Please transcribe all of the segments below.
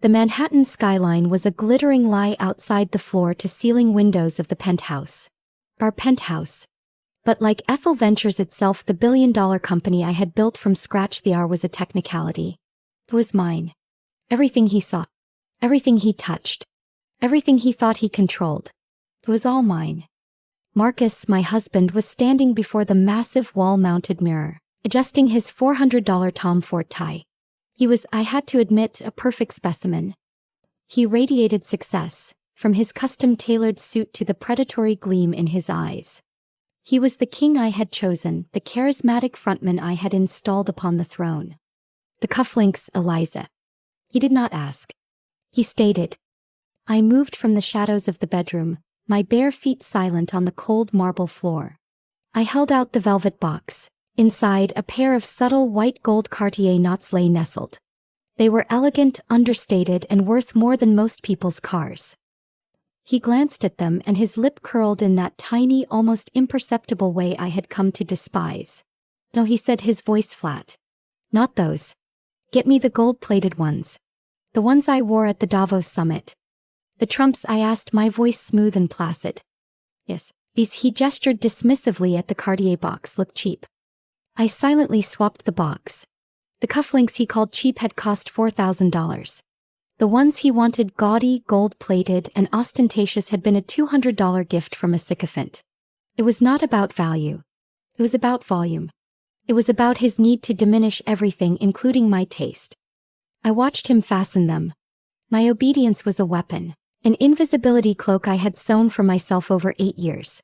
The Manhattan skyline was a glittering lie outside the floor-to-ceiling windows of the penthouse. Our penthouse. But like Ethel Ventures itself, the billion-dollar company I had built from scratch, the R was a technicality. It was mine. Everything he saw. Everything he touched. Everything he thought he controlled. It was all mine. Marcus, my husband, was standing before the massive wall-mounted mirror, adjusting his $400 Tom Ford tie. He was, I had to admit, a perfect specimen. He radiated success, from his custom-tailored suit to the predatory gleam in his eyes. He was the king I had chosen, the charismatic frontman I had installed upon the throne. The cufflinks, Eliza. He did not ask. He stated. I moved from the shadows of the bedroom, my bare feet silent on the cold marble floor. I held out the velvet box. Inside, a pair of subtle white gold Cartier knots lay nestled. They were elegant, understated, and worth more than most people's cars. He glanced at them, and his lip curled in that tiny, almost imperceptible way I had come to despise. No, he said, his voice flat. Not those. Get me the gold-plated ones. The ones I wore at the Davos summit. The trumps, I asked, my voice smooth and placid. Yes, these, he gestured dismissively at the Cartier box, look cheap. I silently swapped the box. The cufflinks he called cheap had cost $4,000. The ones he wanted, gaudy, gold-plated, and ostentatious, had been a $200 gift from a sycophant. It was not about value. It was about volume. It was about his need to diminish everything, including my taste. I watched him fasten them. My obedience was a weapon, an invisibility cloak I had sewn for myself over 8 years.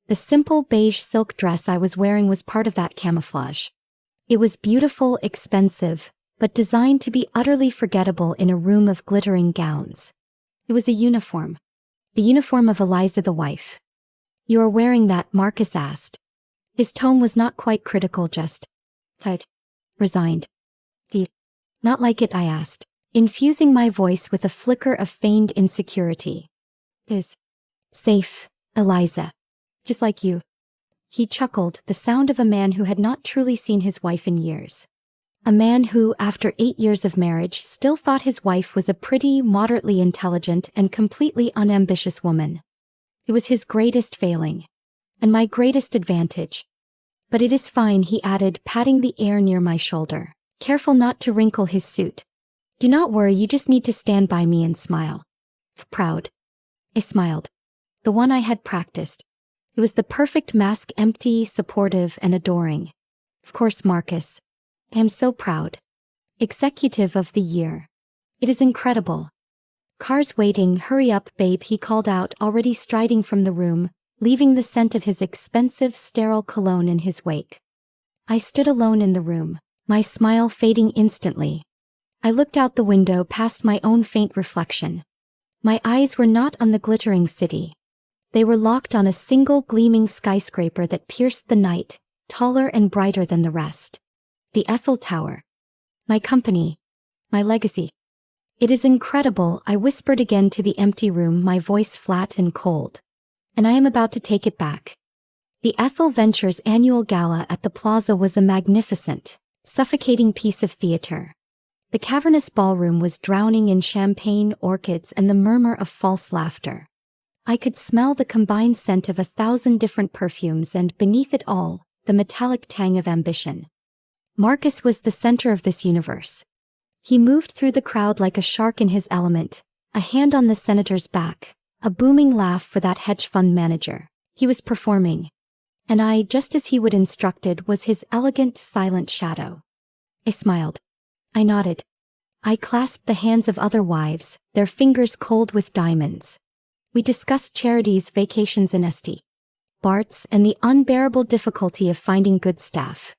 The simple beige silk dress I was wearing was part of that camouflage. It was beautiful, expensive, but designed to be utterly forgettable in a room of glittering gowns. It was a uniform. The uniform of Eliza the wife. You are wearing that, Marcus asked. His tone was not quite critical, just tired, resigned. Not like it, I asked, infusing my voice with a flicker of feigned insecurity. Is safe, Eliza. Just like you. He chuckled, the sound of a man who had not truly seen his wife in years. A man who, after 8 years of marriage, still thought his wife was a pretty, moderately intelligent, and completely unambitious woman. It was his greatest failing. And my greatest advantage. But it is fine, he added, patting the air near my shoulder, careful not to wrinkle his suit. Do not worry, you just need to stand by me and smile. Proud. I smiled. The one I had practiced. It was the perfect mask, empty, supportive, and adoring. Of course, Marcus. I am so proud. Executive of the Year. It is incredible. Car's waiting, hurry up, babe, he called out, already striding from the room, leaving the scent of his expensive, sterile cologne in his wake. I stood alone in the room, my smile fading instantly. I looked out the window past my own faint reflection. My eyes were not on the glittering city. They were locked on a single gleaming skyscraper that pierced the night, taller and brighter than the rest. The Eiffel Tower. My company. My legacy. It is incredible, I whispered again to the empty room, my voice flat and cold. And I am about to take it back. The Ethel Ventures annual gala at the plaza was a magnificent, suffocating piece of theater. The cavernous ballroom was drowning in champagne, orchids, and the murmur of false laughter. I could smell the combined scent of 1,000 different perfumes and, beneath it all, the metallic tang of ambition. Marcus was the center of this universe. He moved through the crowd like a shark in his element, a hand on the senator's back, a booming laugh for that hedge fund manager. He was performing. And I, just as he would instructed, was his elegant, silent shadow. I smiled. I nodded. I clasped the hands of other wives, their fingers cold with diamonds. We discussed charities, vacations in St. Bart's, and the unbearable difficulty of finding good staff.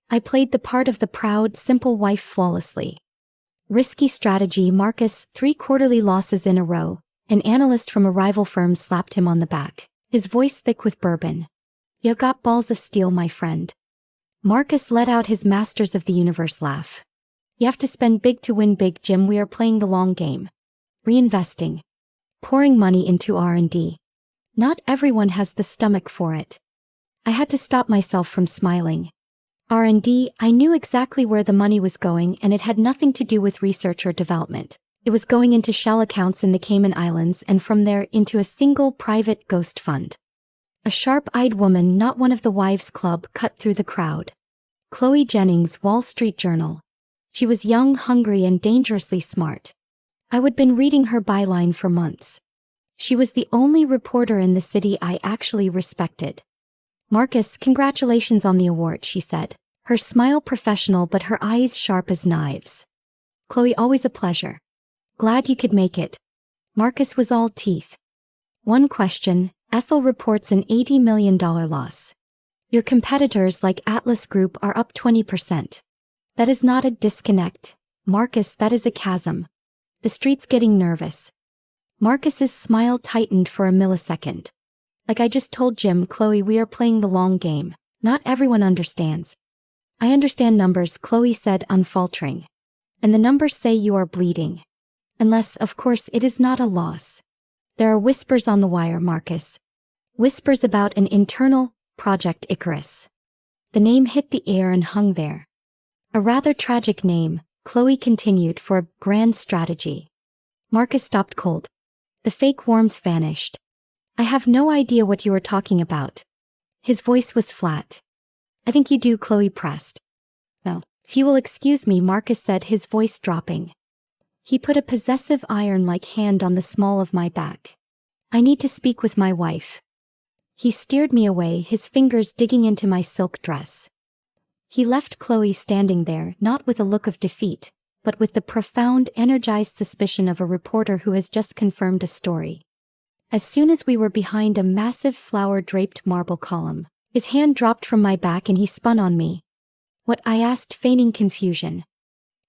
I played the part of the proud, simple wife flawlessly. Risky strategy, Marcus, 3 quarterly losses in a row. An analyst from a rival firm slapped him on the back, his voice thick with bourbon. You got balls of steel, my friend. Marcus let out his Masters of the Universe laugh. You have to spend big to win big, Jim. We are playing the long game. Reinvesting. Pouring money into R&D. Not everyone has the stomach for it. I had to stop myself from smiling. R&D, I knew exactly where the money was going, and it had nothing to do with research or development. It was going into shell accounts in the Cayman Islands and from there into a single private ghost fund. A sharp-eyed woman, not one of the wives' club, cut through the crowd. Chloe Jennings, Wall Street Journal. She was young, hungry, and dangerously smart. I would been reading her byline for months. She was the only reporter in the city I actually respected. "Marcus, congratulations on the award," she said. Her smile professional but her eyes sharp as knives. "Chloe, always a pleasure. Glad you could make it." Marcus was all teeth. "One question, Ethel reports an $80 million loss. Your competitors like Atlas Group are up 20%. That is not a disconnect, Marcus, that is a chasm. The street's getting nervous." Marcus's smile tightened for a millisecond. "Like I just told Jim, Chloe, we are playing the long game. Not everyone understands." "I understand numbers," Chloe said, unfaltering. "And the numbers say you are bleeding. Unless, of course, it is not a loss. There are whispers on the wire, Marcus. Whispers about an internal Project Icarus." The name hit the air and hung there. "A rather tragic name," Chloe continued, "for a grand strategy." Marcus stopped cold. The fake warmth vanished. "I have no idea what you are talking about." His voice was flat. "I think you do," Chloe pressed. "No. If you will excuse me," Marcus said, his voice dropping. He put a possessive iron-like hand on the small of my back. "I need to speak with my wife." He steered me away, his fingers digging into my silk dress. He left Chloe standing there, not with a look of defeat, but with the profound, energized suspicion of a reporter who has just confirmed a story. As soon as we were behind a massive flower-draped marble column, his hand dropped from my back and he spun on me. "What?" I asked, feigning confusion.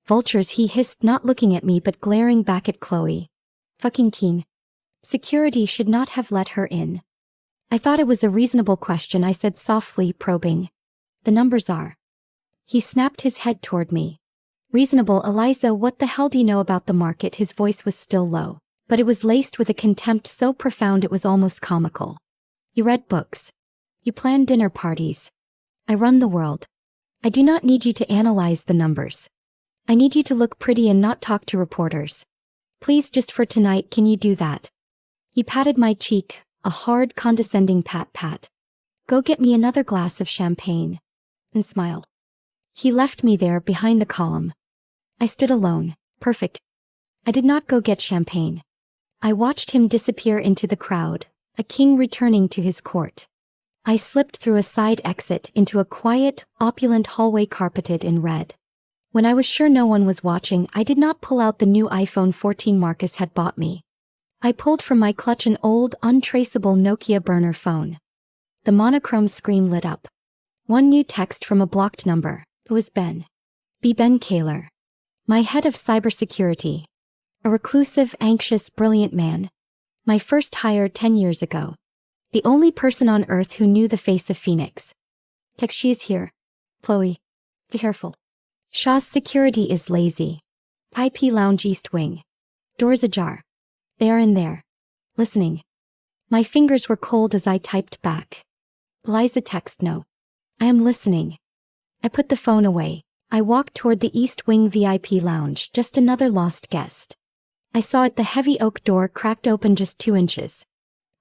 "Vultures," he hissed, not looking at me but glaring back at Chloe. "Fucking keen. Security should not have let her in." "I thought it was a reasonable question," I said softly, probing. "The numbers are." He snapped his head toward me. "Reasonable, Eliza, what the hell do you know about the market?" His voice was still low, but it was laced with a contempt so profound it was almost comical. "You read books. You plan dinner parties. I run the world. I do not need you to analyze the numbers. I need you to look pretty and not talk to reporters. Please, just for tonight, can you do that?" He patted my cheek, a hard, condescending pat. "Go get me another glass of champagne." And smile. He left me there behind the column. I stood alone. Perfect. I did not go get champagne. I watched him disappear into the crowd, a king returning to his court. I slipped through a side exit into a quiet, opulent hallway carpeted in red. When I was sure no one was watching, I did not pull out the new iPhone 14 Marcus had bought me. I pulled from my clutch an old, untraceable Nokia burner phone. The monochrome screen lit up. One new text from a blocked number. It was Ben. Ben Kaler. My head of cybersecurity. A reclusive, anxious, brilliant man. My first hire 10 years ago. The only person on Earth who knew the face of Phoenix. "Tech, she is here. Chloe. Be careful. Shaw's security is lazy. IP Lounge East Wing. Doors ajar. They are in there. Listening." My fingers were cold as I typed back. "Eliza, text no. I am listening." I put the phone away. I walked toward the East Wing VIP lounge, just another lost guest. I saw it, the heavy oak door cracked open just 2 inches.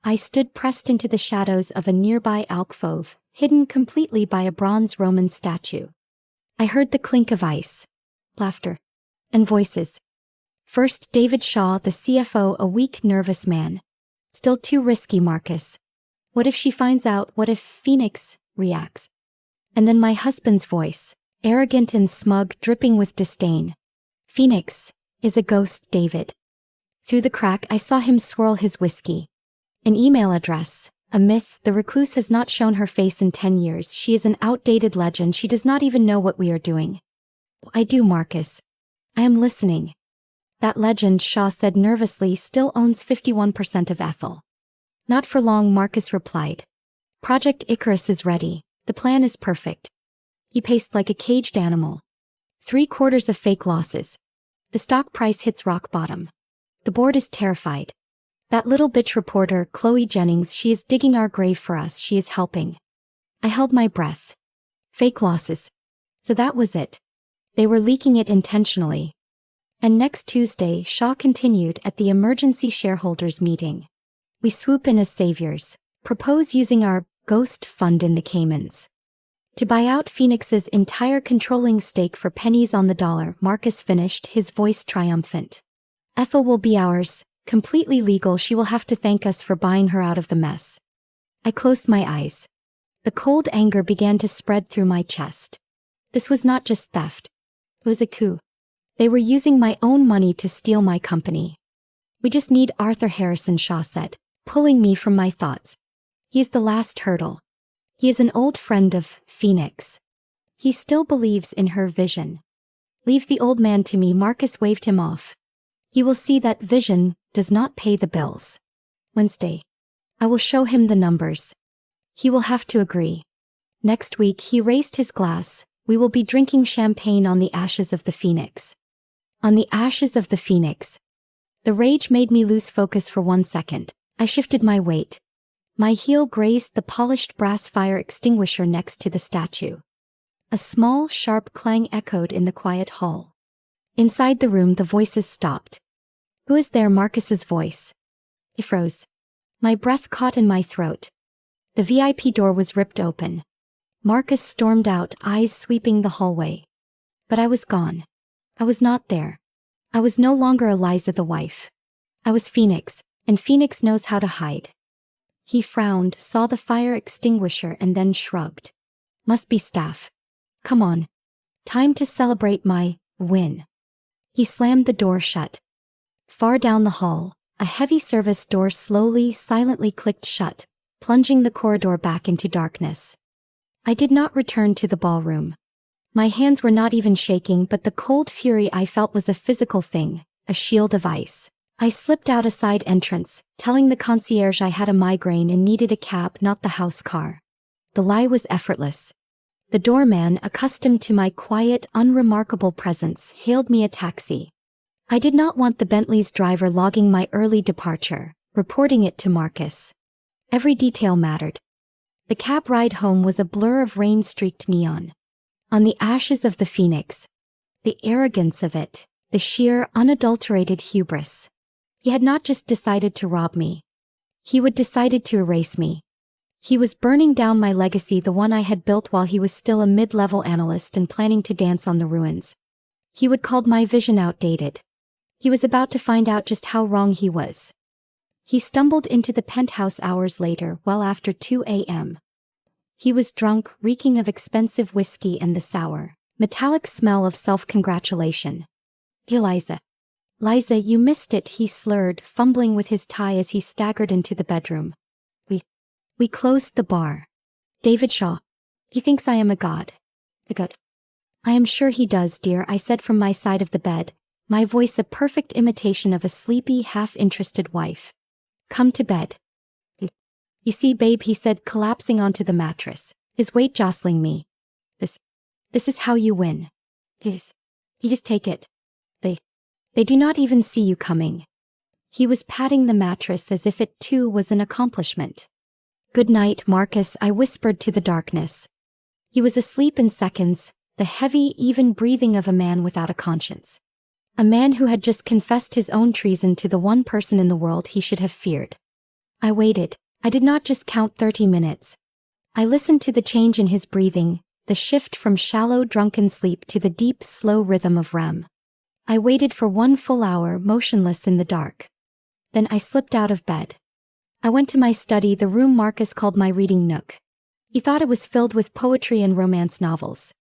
I stood pressed into the shadows of a nearby alcove, hidden completely by a bronze Roman statue. I heard the clink of ice, laughter, and voices. First, David Shaw, the CFO, a weak, nervous man. "Still too risky, Marcus. What if she finds out? What if Phoenix reacts?" And then my husband's voice, arrogant and smug, dripping with disdain. "Phoenix is a ghost, David." Through the crack, I saw him swirl his whiskey. "An email address, a myth. The recluse has not shown her face in 10 years. She is an outdated legend. She does not even know what we are doing." "I do, Marcus. I am listening." "That legend," Shaw said nervously, "still owns 51% of Ethel." "Not for long," Marcus replied. "Project Icarus is ready. The plan is perfect." He paced like a caged animal. 3/4 of fake losses. The stock price hits rock bottom. The board is terrified. That little bitch reporter, Chloe Jennings, she is digging our grave for us. She is helping. I held my breath. Fake losses. So that was it. They were leaking it intentionally. And next Tuesday, Shaw continued at the emergency shareholders meeting. We swoop in as saviors, propose using our ghost fund in the Caymans to buy out Phoenix's entire controlling stake for pennies on the dollar. Marcus finished, his voice triumphant. Ethel will be ours, completely legal. She will have to thank us for buying her out of the mess. I closed my eyes. The cold anger began to spread through my chest. This was not just theft. It was a coup. They were using my own money to steal my company. We just need Arthur Harrison, Shaw said, pulling me from my thoughts. He is the last hurdle. He is an old friend of Phoenix. He still believes in her vision. Leave the old man to me. Marcus waved him off. He will see that vision does not pay the bills. Wednesday. I will show him the numbers. He will have to agree. Next week he raised his glass. We will be drinking champagne on the ashes of the Phoenix. On the ashes of the Phoenix. The rage made me lose focus for 1 second. I shifted my weight. My heel grazed the polished brass fire extinguisher next to the statue. A small, sharp clang echoed in the quiet hall. Inside the room the voices stopped. Who is there? Marcus's voice. I froze. My breath caught in my throat. The VIP door was ripped open. Marcus stormed out, eyes sweeping the hallway. But I was gone. I was not there. I was no longer Eliza the wife. I was Phoenix, and Phoenix knows how to hide. He frowned, saw the fire extinguisher and then shrugged. Must be staff. Come on. Time to celebrate my win. He slammed the door shut. Far down the hall, a heavy service door slowly, silently clicked shut, plunging the corridor back into darkness. I did not return to the ballroom. My hands were not even shaking, but the cold fury I felt was a physical thing, a shield of ice. I slipped out a side entrance, telling the concierge I had a migraine and needed a cab, not the house car. The lie was effortless. The doorman, accustomed to my quiet, unremarkable presence, hailed me a taxi. I did not want the Bentley's driver logging my early departure, reporting it to Marcus. Every detail mattered. The cab ride home was a blur of rain-streaked neon. On the ashes of the Phoenix. The arrogance of it, the sheer, unadulterated hubris. He had not just decided to rob me. He would decided to erase me. He was burning down my legacy, the one I had built while he was still a mid-level analyst and planning to dance on the ruins. He would call my vision outdated. He was about to find out just how wrong he was. He stumbled into the penthouse hours later, well after 2 a.m. He was drunk, reeking of expensive whiskey and the sour, metallic smell of self-congratulation. Eliza. Liza, you missed it, he slurred, fumbling with his tie as he staggered into the bedroom. We closed the bar. David Shaw. He thinks I am a god. A god. I am sure he does, dear, I said from my side of the bed, my voice a perfect imitation of a sleepy, half-interested wife. Come to bed. You see, babe, he said, collapsing onto the mattress, his weight jostling me. This is how you win. You just take it. They do not even see you coming. He was patting the mattress as if it too was an accomplishment. Good night, Marcus, I whispered to the darkness. He was asleep in seconds, the heavy, even breathing of a man without a conscience. A man who had just confessed his own treason to the one person in the world he should have feared. I waited. I did not just count 30 minutes. I listened to the change in his breathing, the shift from shallow, drunken sleep to the deep, slow rhythm of REM. I waited for 1 full hour, motionless in the dark. Then I slipped out of bed. I went to my study, the room Marcus called my reading nook. He thought it was filled with poetry and romance novels.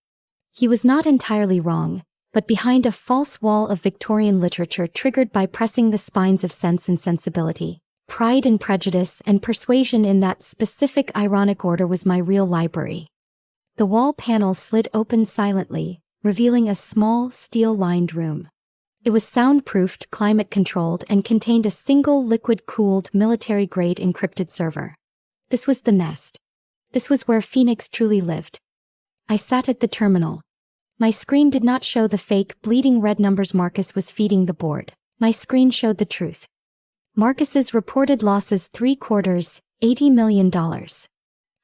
He was not entirely wrong, but behind a false wall of Victorian literature triggered by pressing the spines of sense and sensibility, pride and prejudice and persuasion in that specific ironic order was my real library. The wall panel slid open silently, revealing a small, steel-lined room. It was soundproofed, climate-controlled, and contained a single liquid-cooled, military-grade encrypted server. This was the nest. This was where Phoenix truly lived. I sat at the terminal. My screen did not show the fake, bleeding red numbers Marcus was feeding the board. My screen showed the truth. Marcus's reported losses 3/4, $80 million.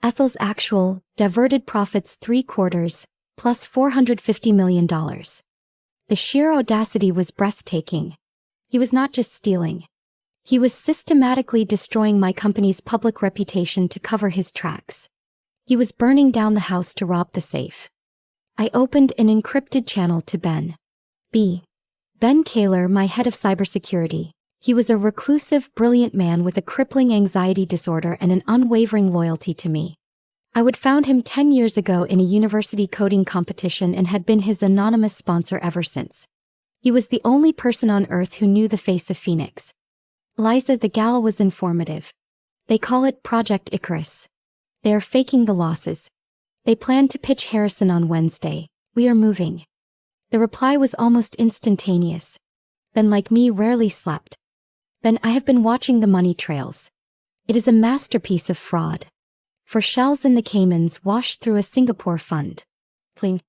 Ethel's actual, diverted profits 3/4, plus $450 million. The sheer audacity was breathtaking. He was not just stealing. He was systematically destroying my company's public reputation to cover his tracks. He was burning down the house to rob the safe. I opened an encrypted channel to Ben Kaler, my head of cybersecurity. He was a reclusive, brilliant man with a crippling anxiety disorder and an unwavering loyalty to me. I would found him 10 years ago in a university coding competition and had been his anonymous sponsor ever since. He was the only person on Earth who knew the face of Phoenix. Liza, the gal, was informative. They call it Project Icarus. They are faking the losses. They plan to pitch Harrison on Wednesday. We are moving. The reply was almost instantaneous. Ben, like me, rarely slept. Ben, I have been watching the money trails. It is a masterpiece of fraud. For shells in the Caymans washed through a Singapore fund. Clean.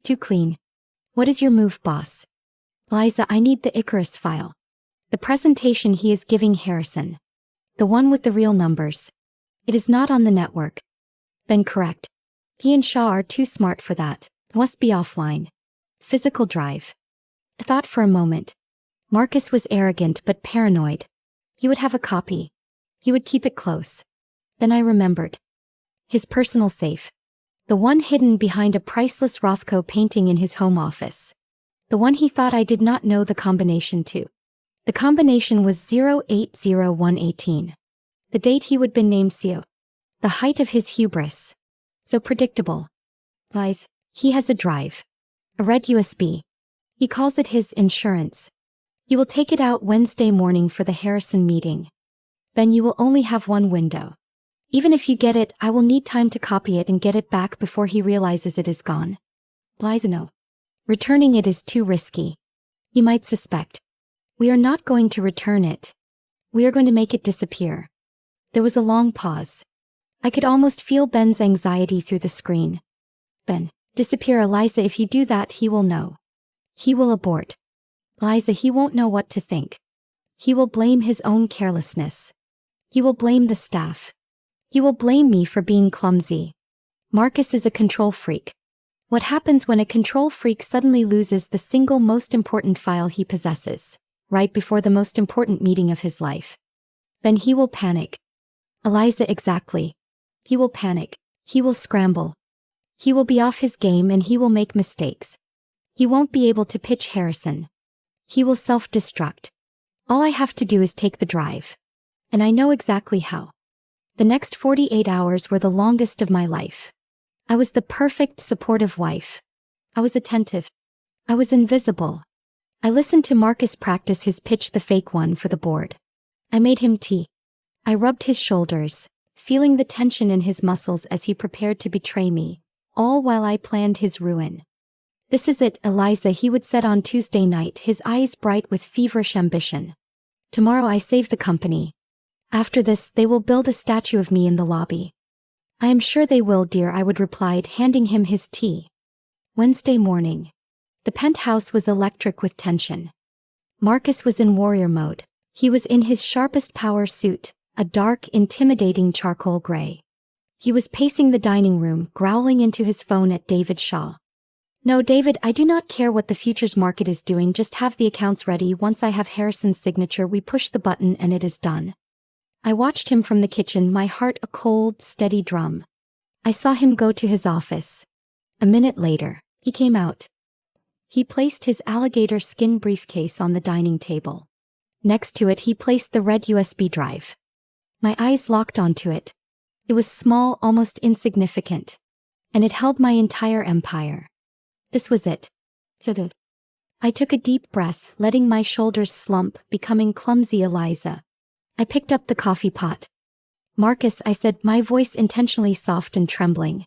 Too clean. What is your move, boss? Liza, I need the Icarus file. The presentation he is giving Harrison. The one with the real numbers. It is not on the network. Ben, correct. He and Shaw are too smart for that. Must be offline. Physical drive. I thought for a moment. Marcus was arrogant but paranoid. He would have a copy. He would keep it close. Then I remembered. His personal safe. The one hidden behind a priceless Rothko painting in his home office. The one he thought I did not know the combination to. The combination was 080118. The date he would been named CEO. The height of his hubris. So predictable. He has a drive. A red USB. He calls it his insurance. He will take it out Wednesday morning for the Harrison meeting. Ben, you will only have one window. Even if you get it, I will need time to copy it and get it back before he realizes it is gone. Liza, no. Returning it is too risky. You might suspect. We are not going to return it. We are going to make it disappear. There was a long pause. I could almost feel Ben's anxiety through the screen. Ben, disappear, Eliza. If you do that, he will know. He will abort. Liza, he won't know what to think. He will blame his own carelessness. He will blame the staff. He will blame me for being clumsy. Marcus is a control freak. What happens when a control freak suddenly loses the single most important file he possesses, right before the most important meeting of his life? Then he will panic. Eliza, exactly. He will panic. He will scramble. He will be off his game and he will make mistakes. He won't be able to pitch Harrison. He will self-destruct. All I have to do is take the drive. And I know exactly how. The next 48 hours were the longest of my life. I was the perfect supportive wife. I was attentive. I was invisible. I listened to Marcus practice his pitch, the fake one, for the board. I made him tea. I rubbed his shoulders, feeling the tension in his muscles as he prepared to betray me, all while I planned his ruin. This is it, Eliza, he would say on Tuesday night, his eyes bright with feverish ambition. Tomorrow I save the company. After this, they will build a statue of me in the lobby. I am sure they will, dear, I would replied, handing him his tea. Wednesday morning. The penthouse was electric with tension. Marcus was in warrior mode. He was in his sharpest power suit, a dark, intimidating charcoal gray. He was pacing the dining room, growling into his phone at David Shaw. No, David, I do not care what the futures market is doing, just have the accounts ready. Once I have Harrison's signature, we push the button and it is done. I watched him from the kitchen, my heart a cold, steady drum. I saw him go to his office. A minute later, he came out. He placed his alligator skin briefcase on the dining table. Next to it, he placed the red USB drive. My eyes locked onto it. It was small, almost insignificant. And it held my entire empire. This was it. I took a deep breath, letting my shoulders slump, becoming clumsy. Eliza. I picked up the coffee pot. Marcus, I said, my voice intentionally soft and trembling.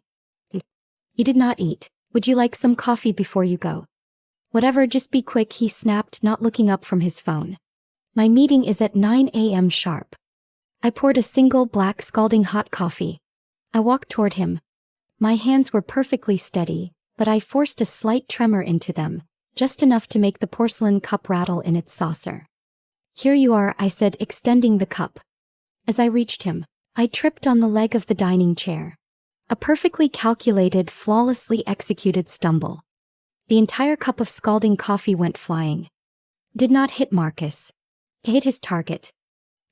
You did not eat. Would you like some coffee before you go? Whatever, just be quick, he snapped, not looking up from his phone. My meeting is at 9 a.m. sharp. I poured a single black scalding hot coffee. I walked toward him. My hands were perfectly steady, but I forced a slight tremor into them, just enough to make the porcelain cup rattle in its saucer. Here you are, I said, extending the cup. As I reached him, I tripped on the leg of the dining chair. A perfectly calculated, flawlessly executed stumble. The entire cup of scalding coffee went flying. Did not hit Marcus. It hit his target.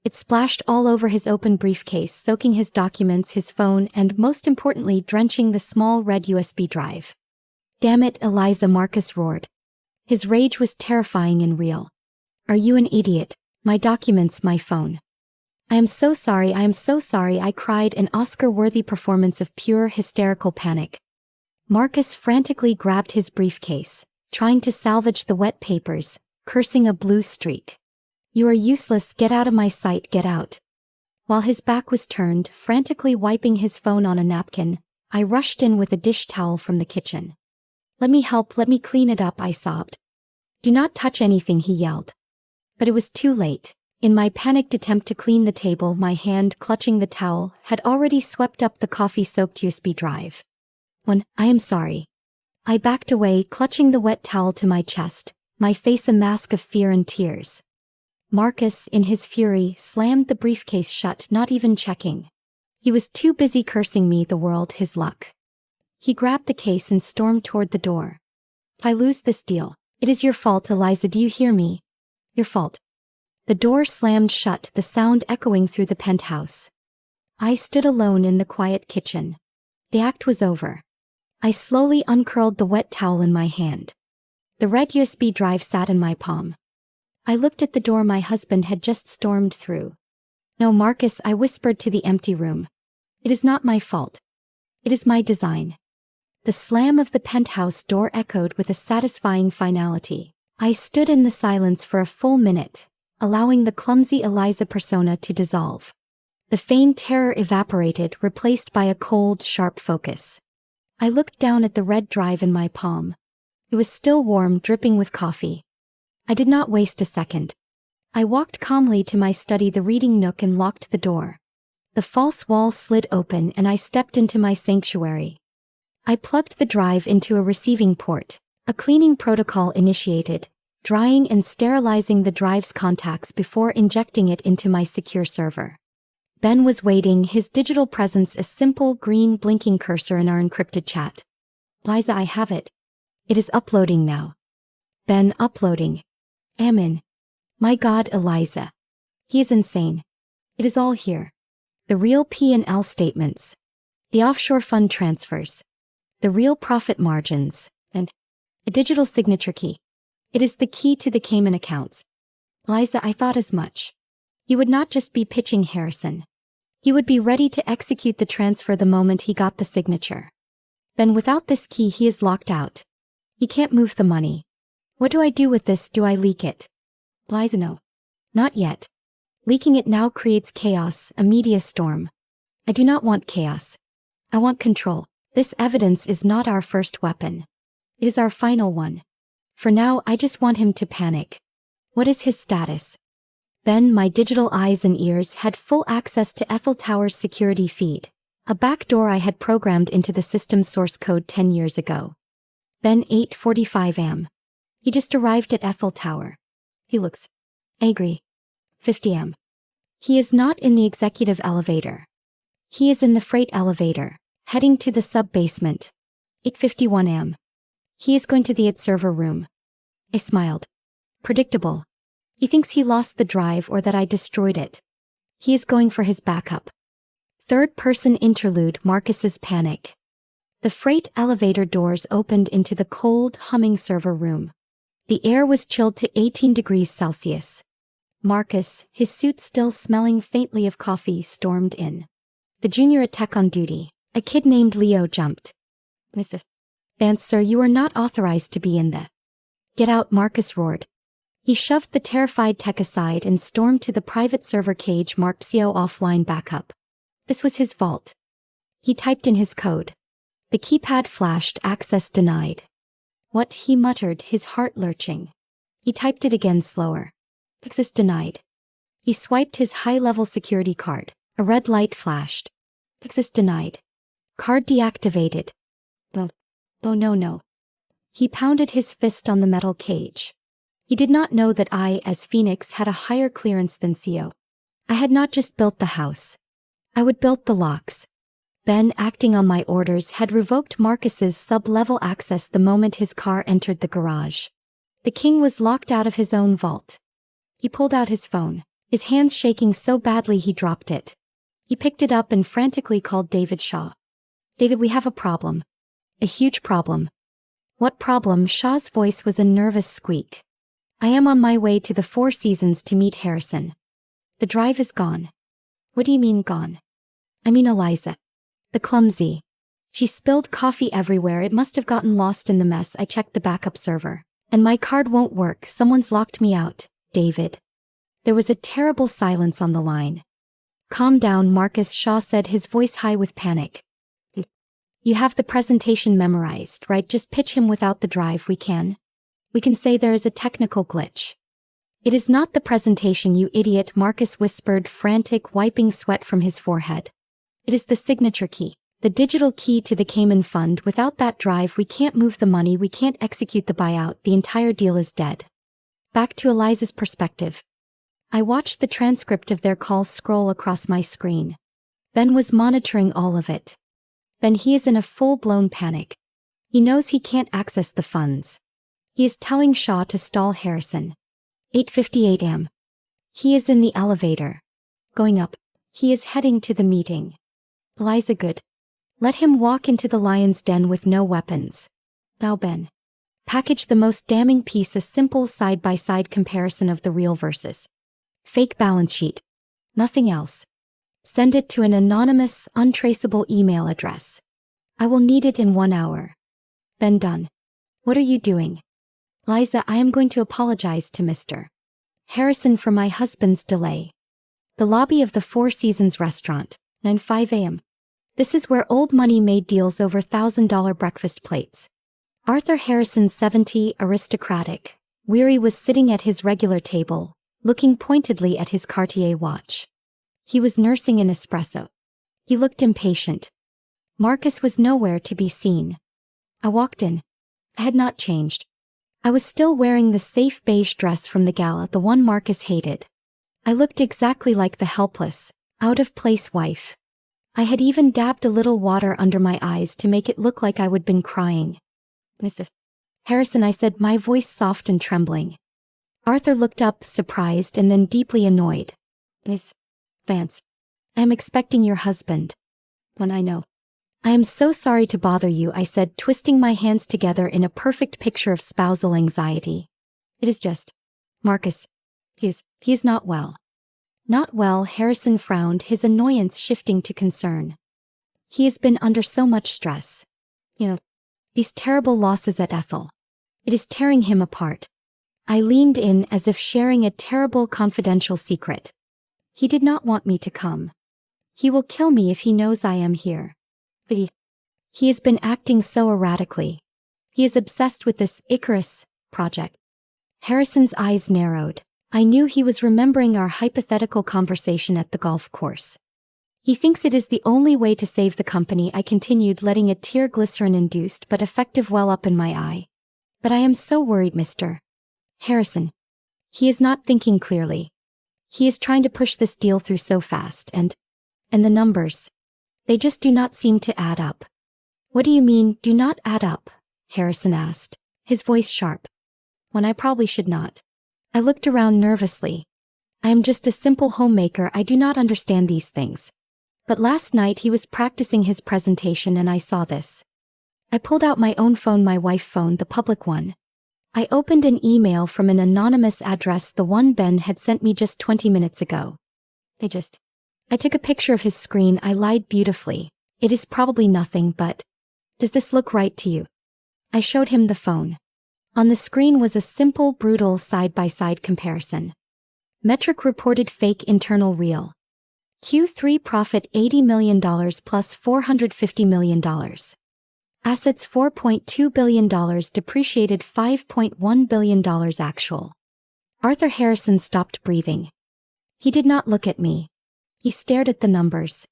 It splashed all over his open briefcase, soaking his documents, his phone, and most importantly, drenching the small red USB drive. "Damn it, Eliza," Marcus roared. His rage was terrifying and real. "Are you an idiot? My documents, my phone." I am so sorry, I cried, an Oscar-worthy performance of pure hysterical panic. Marcus frantically grabbed his briefcase, trying to salvage the wet papers, cursing a blue streak. "You are useless, get out of my sight, get out." While his back was turned, frantically wiping his phone on a napkin, I rushed in with a dish towel from the kitchen. "Let me help, let me clean it up," I sobbed. "Do not touch anything," he yelled. But it was too late. In my panicked attempt to clean the table, my hand clutching the towel had already swept up the coffee-soaked USB drive. "I am sorry." I backed away, clutching the wet towel to my chest, my face a mask of fear and tears. Marcus, in his fury, slammed the briefcase shut, not even checking. He was too busy cursing me, the world, his luck. He grabbed the case and stormed toward the door. "If I lose this deal, it is your fault, Eliza, do you hear me? Your fault." The door slammed shut, the sound echoing through the penthouse. I stood alone in the quiet kitchen. The act was over. I slowly uncurled the wet towel in my hand. The red USB drive sat in my palm. I looked at the door my husband had just stormed through. "No, Marcus," I whispered to the empty room. "It is not my fault. It is my design." The slam of the penthouse door echoed with a satisfying finality. I stood in the silence for a full minute, allowing the clumsy Eliza persona to dissolve. The feigned terror evaporated, replaced by a cold, sharp focus. I looked down at the red drive in my palm. It was still warm, dripping with coffee. I did not waste a second. I walked calmly to my study, the reading nook, and locked the door. The false wall slid open and I stepped into my sanctuary. I plugged the drive into a receiving port. A cleaning protocol initiated, drying and sterilizing the drive's contacts before injecting it into my secure server. Ben was waiting, his digital presence a simple green blinking cursor in our encrypted chat. "Liza, I have it. It is uploading now." "Ben, uploading." "Amen." "My God, Eliza. He is insane. It is all here. The real P&L statements. The offshore fund transfers. The real profit margins. And a digital signature key. It is the key to the Cayman accounts." "Liza, I thought as much. He would not just be pitching Harrison. He would be ready to execute the transfer the moment he got the signature. Then without this key he is locked out. He can't move the money. What do I do with this? Do I leak it?" "Liza, no. Not yet. Leaking it now creates chaos, a media storm. I do not want chaos. I want control. This evidence is not our first weapon. It is our final one. For now, I just want him to panic." "What is his status?" Ben, my digital eyes and ears, had full access to Eiffel Tower's security feed, a backdoor I had programmed into the system's source code 10 years ago. "Ben, 8:45 am. He just arrived at Eiffel Tower. He looks angry. 50 am. He is not in the executive elevator. He is in the freight elevator, heading to the sub-basement. 8:51 am. He is going to the server room." I smiled. Predictable. He thinks he lost the drive or that I destroyed it. He is going for his backup. Third-person interlude, Marcus's panic. The freight elevator doors opened into the cold, humming server room. The air was chilled to 18 degrees Celsius. Marcus, his suit still smelling faintly of coffee, stormed in. The junior at tech on duty, a kid named Leo, jumped. "Mr. Vance, sir, you are not authorized to be in the..." "Get out," Marcus roared. He shoved the terrified tech aside and stormed to the private server cage marked CO offline backup. This was his vault. He typed in his code. The keypad flashed, access denied. "What?" he muttered, his heart lurching. He typed it again, slower. "Access denied." He swiped his high-level security card. A red light flashed. "Access denied. Card deactivated." Oh no. He pounded his fist on the metal cage. He did not know that I, as Phoenix, had a higher clearance than CO. I had not just built the house. I would build the locks. Ben, acting on my orders, had revoked Marcus's sub-level access the moment his car entered the garage. The king was locked out of his own vault. He pulled out his phone, his hands shaking so badly he dropped it. He picked it up and frantically called David Shaw. "David, we have a problem. A huge problem." "What problem?" Shaw's voice was a nervous squeak. "I am on my way to the Four Seasons to meet Harrison. The drive is gone." "What do you mean gone?" "I mean Eliza. The clumsy. She spilled coffee everywhere. It must have gotten lost in the mess. I checked the backup server. And my card won't work. Someone's locked me out, David." There was a terrible silence on the line. "Calm down, Marcus," Shaw said, his voice high with panic. "You have the presentation memorized, right? Just pitch him without the drive. We can say there is a technical glitch." "It is not the presentation, you idiot," Marcus whispered, frantic, wiping sweat from his forehead. "It is the signature key, the digital key to the Cayman Fund. Without that drive, we can't move the money, we can't execute the buyout, the entire deal is dead." Back to Eliza's perspective. I watched the transcript of their call scroll across my screen. Ben was monitoring all of it. Ben, he is in a full-blown panic. He knows he can't access the funds. He is telling Shaw to stall Harrison. 8:58 am. He is in the elevator. Going up. He is heading to the meeting. Eliza, good. Let him walk into the lion's den with no weapons. Now, Ben. Package the most damning piece, a simple side-by-side comparison of the real versus fake balance sheet. Nothing else. Send it to an anonymous, untraceable email address. I will need it in 1 hour. Ben, done. What are you doing? Liza, I am going to apologize to Mr. Harrison for my husband's delay. The lobby of the Four Seasons restaurant, 9:05 am. This is where old money made deals over $1,000 breakfast plates. Arthur Harrison, 70, aristocratic, weary, was sitting at his regular table, looking pointedly at his Cartier watch. He was nursing an espresso. He looked impatient. Marcus was nowhere to be seen. I walked in. I had not changed. I was still wearing the safe beige dress from the gala, the one Marcus hated. I looked exactly like the helpless, out-of-place wife. I had even dabbed a little water under my eyes to make it look like I would been crying. "Mr. Harrison," I said, my voice soft and trembling. Arthur looked up, surprised and then deeply annoyed. "Miss Vance, I am expecting your husband." "When I know." "I am so sorry to bother you," I said, twisting my hands together in a perfect picture of spousal anxiety. "It is just Marcus. He is not well." "Not well?" Harrison frowned, his annoyance shifting to concern. "He has been under so much stress. These terrible losses at Ethel. It is tearing him apart." I leaned in as if sharing a terrible confidential secret. "He did not want me to come. He will kill me if he knows I am here. But he has been acting so erratically. He is obsessed with this Icarus project." Harrison's eyes narrowed. I knew he was remembering our hypothetical conversation at the golf course. "He thinks it is the only way to save the company," I continued, letting a tear, glycerin-induced but effective, well up in my eye. "But I am so worried, Mr. Harrison. He is not thinking clearly. He is trying to push this deal through so fast, and the numbers, they just do not seem to add up." "What do you mean, do not add up?" Harrison asked, his voice sharp. "When I probably should not." I looked around nervously. "I am just a simple homemaker, I do not understand these things. But last night he was practicing his presentation and I saw this." I pulled out my own phone, my wife's phone, the public one. I opened an email from an anonymous address, the one Ben had sent me just 20 minutes ago. I took a picture of his screen. I lied beautifully. "It is probably nothing, but does this look right to you?" I showed him the phone. On the screen was a simple, brutal side-by-side comparison. Metric reported fake, internal real. Q3 profit $80 million plus $450 million. Assets $4.2 billion, depreciated $5.1 billion actual. Arthur Harrison stopped breathing. He did not look at me. He stared at the numbers.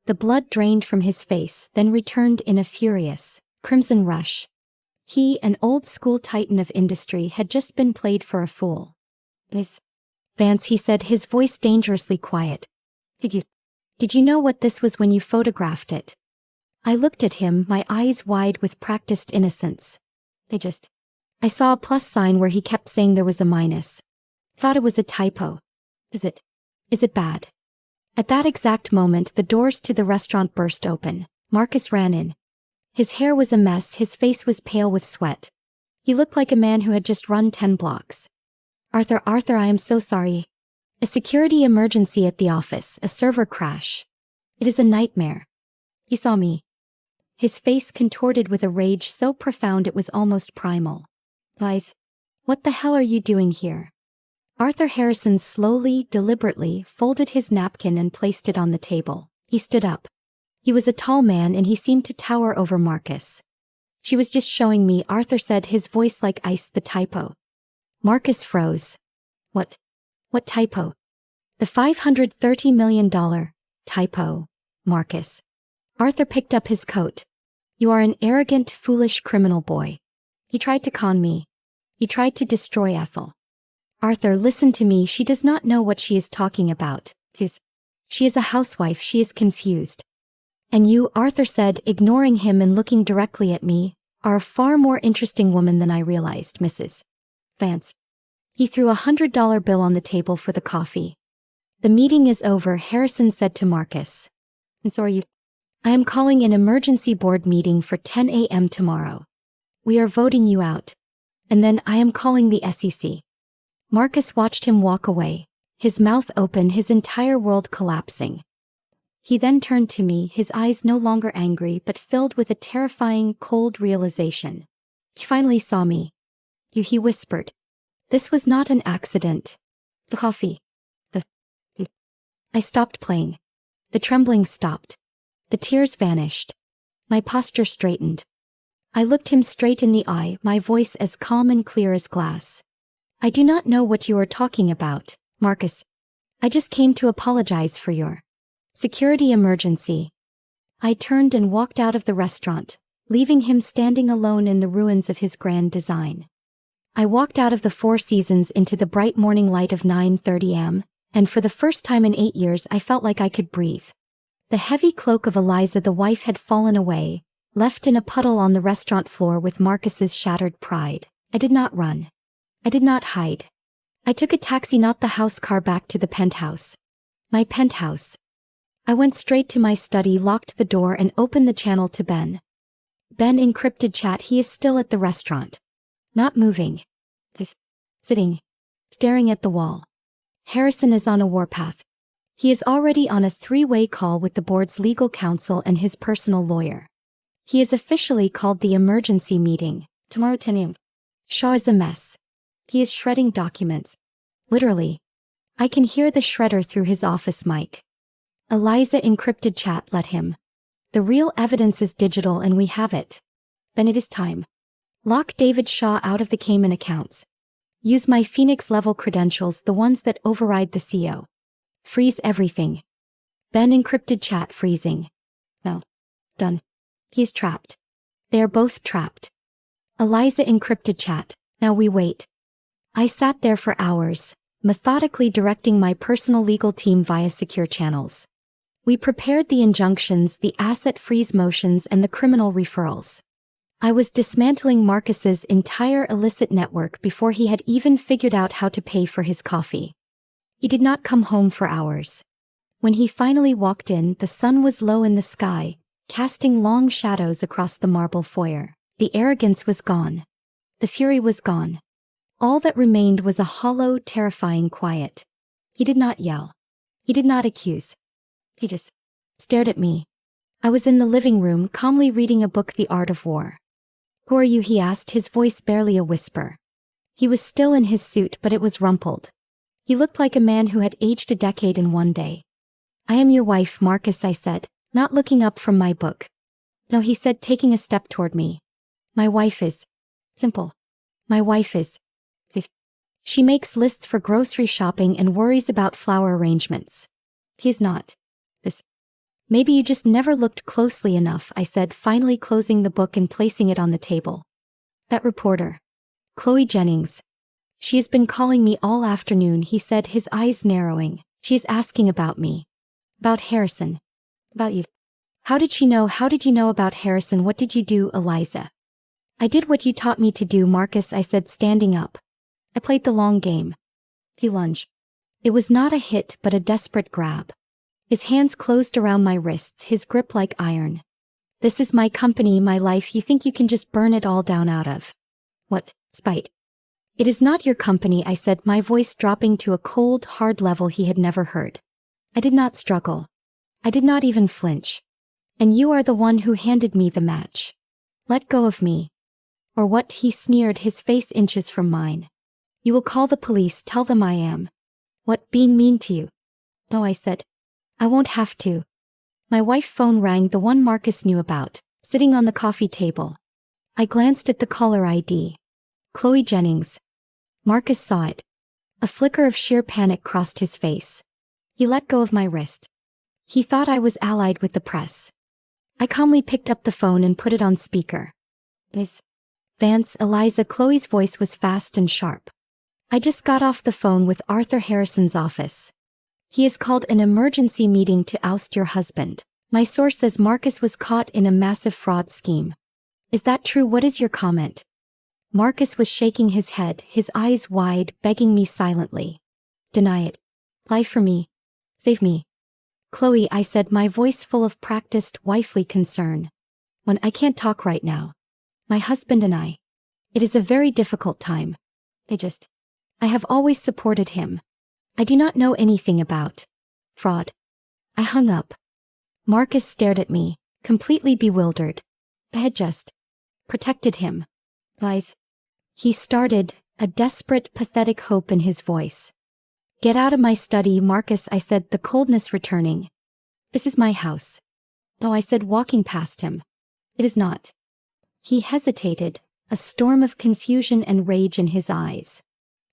The blood drained from his face, then returned in a furious, crimson rush. He, an old-school titan of industry, had just been played for a fool. "Miss Vance," he said, his voice dangerously quiet. Did you know what this was when you photographed it?" I looked at him, my eyes wide with practiced innocence. I saw a plus sign where he kept saying there was a minus. Thought it was a typo. Is it bad? At that exact moment, the doors to the restaurant burst open. Marcus ran in. His hair was a mess, his face was pale with sweat. He looked like a man who had just run 10 blocks. Arthur, I am so sorry. A security emergency at the office, a server crash. It is a nightmare. He saw me. His face contorted with a rage so profound it was almost primal. What the hell are you doing here? Arthur Harrison slowly, deliberately, folded his napkin and placed it on the table. He stood up. He was a tall man and he seemed to tower over Marcus. She was just showing me, Arthur said, his voice like ice, the typo. Marcus froze. What typo? The $530 million typo, Marcus. Arthur picked up his coat. You are an arrogant, foolish criminal boy. He tried to con me. He tried to destroy Ethel. Arthur, listen to me, she does not know what she is talking about. She is a housewife, she is confused. And you, Arthur said, ignoring him and looking directly at me, are a far more interesting woman than I realized, Mrs. Vance. He threw $100 bill on the table for the coffee. The meeting is over, Harrison said to Marcus. And so are you. I am calling an emergency board meeting for 10 a.m. tomorrow. We are voting you out. And then I am calling the SEC. Marcus watched him walk away, his mouth open, his entire world collapsing. He then turned to me, his eyes no longer angry but filled with a terrifying, cold realization. He finally saw me. He whispered. This was not an accident. The coffee. I stopped playing. The trembling stopped. The tears vanished. My posture straightened. I looked him straight in the eye, my voice as calm and clear as glass. I do not know what you are talking about, Marcus. I just came to apologize for your security emergency. I turned and walked out of the restaurant, leaving him standing alone in the ruins of his grand design. I walked out of the Four Seasons into the bright morning light of 9:30 a.m., and for the first time in 8 years I felt like I could breathe. The heavy cloak of Eliza the wife had fallen away, left in a puddle on the restaurant floor with Marcus's shattered pride. I did not run. I did not hide. I took a taxi, not the house car, back to the penthouse. My penthouse. I went straight to my study, locked the door and opened the channel to Ben. Ben encrypted chat. He is still at the restaurant. Not moving. Sitting. Staring at the wall. Harrison is on a warpath. He is already on a 3-way call with the board's legal counsel and his personal lawyer. He is officially called the emergency meeting. Tomorrow 10 a.m. Shaw is a mess. He is shredding documents. Literally. I can hear the shredder through his office mic. Eliza encrypted chat. Let him. The real evidence is digital and we have it. Then it is time. Lock David Shaw out of the Cayman accounts. Use my Phoenix level credentials, the ones that override the CO. Freeze everything. Ben encrypted chat. Freezing. No. Done. He is trapped. They are both trapped. Eliza encrypted chat. Now we wait. I sat there for hours, methodically directing my personal legal team via secure channels. We prepared the injunctions, the asset freeze motions, and the criminal referrals. I was dismantling Marcus's entire illicit network before he had even figured out how to pay for his coffee. He did not come home for hours. When he finally walked in, the sun was low in the sky, casting long shadows across the marble foyer. The arrogance was gone. The fury was gone. All that remained was a hollow, terrifying quiet. He did not yell. He did not accuse. He just stared at me. I was in the living room, calmly reading a book, The Art of War. Who are you? He asked, his voice barely a whisper. He was still in his suit, but it was rumpled. He looked like a man who had aged a decade in one day. I am your wife, Marcus, I said, not looking up from my book. No, he said, taking a step toward me. My wife is simple. My wife is. She makes lists for grocery shopping and worries about flower arrangements. He is not. This. Maybe you just never looked closely enough, I said, finally closing the book and placing it on the table. That reporter. Chloe Jennings. She has been calling me all afternoon, he said, his eyes narrowing. She is asking about me. About Harrison. About you. How did she know? How did you know about Harrison? What did you do, Eliza? I did what you taught me to do, Marcus, I said, standing up. I played the long game. He lunged. It was not a hit but a desperate grab. His hands closed around my wrists, his grip like iron. This is my company, my life. You think you can just burn it all down out of what? Spite. It is not your company, I said, my voice dropping to a cold, hard level he had never heard. I did not struggle. I did not even flinch. And you are the one who handed me the match. Let go of me. Or what? He sneered, his face inches from mine. You will call the police, tell them I am. What, being mean to you? No, I said. I won't have to. My wife's phone rang, the one Marcus knew about, sitting on the coffee table. I glanced at the caller ID. Chloe Jennings. Marcus saw it. A flicker of sheer panic crossed his face. He let go of my wrist. He thought I was allied with the press. I calmly picked up the phone and put it on speaker. Miss Vance, Eliza. Chloe's voice was fast and sharp. I just got off the phone with Arthur Harrison's office. He has called an emergency meeting to oust your husband. My source says Marcus was caught in a massive fraud scheme. Is that true? What is your comment? Marcus was shaking his head, his eyes wide, begging me silently. Deny it. Lie for me. Save me. Chloe, I said, my voice full of practiced, wifely concern. When I can't talk right now. My husband and I. It is a very difficult time. I have always supported him. I do not know anything about fraud. I hung up. Marcus stared at me, completely bewildered. I had just protected him. He started, a desperate, pathetic hope in his voice. Get out of my study, Marcus, I said, the coldness returning. This is my house. No, I said, walking past him. It is not. He hesitated, a storm of confusion and rage in his eyes.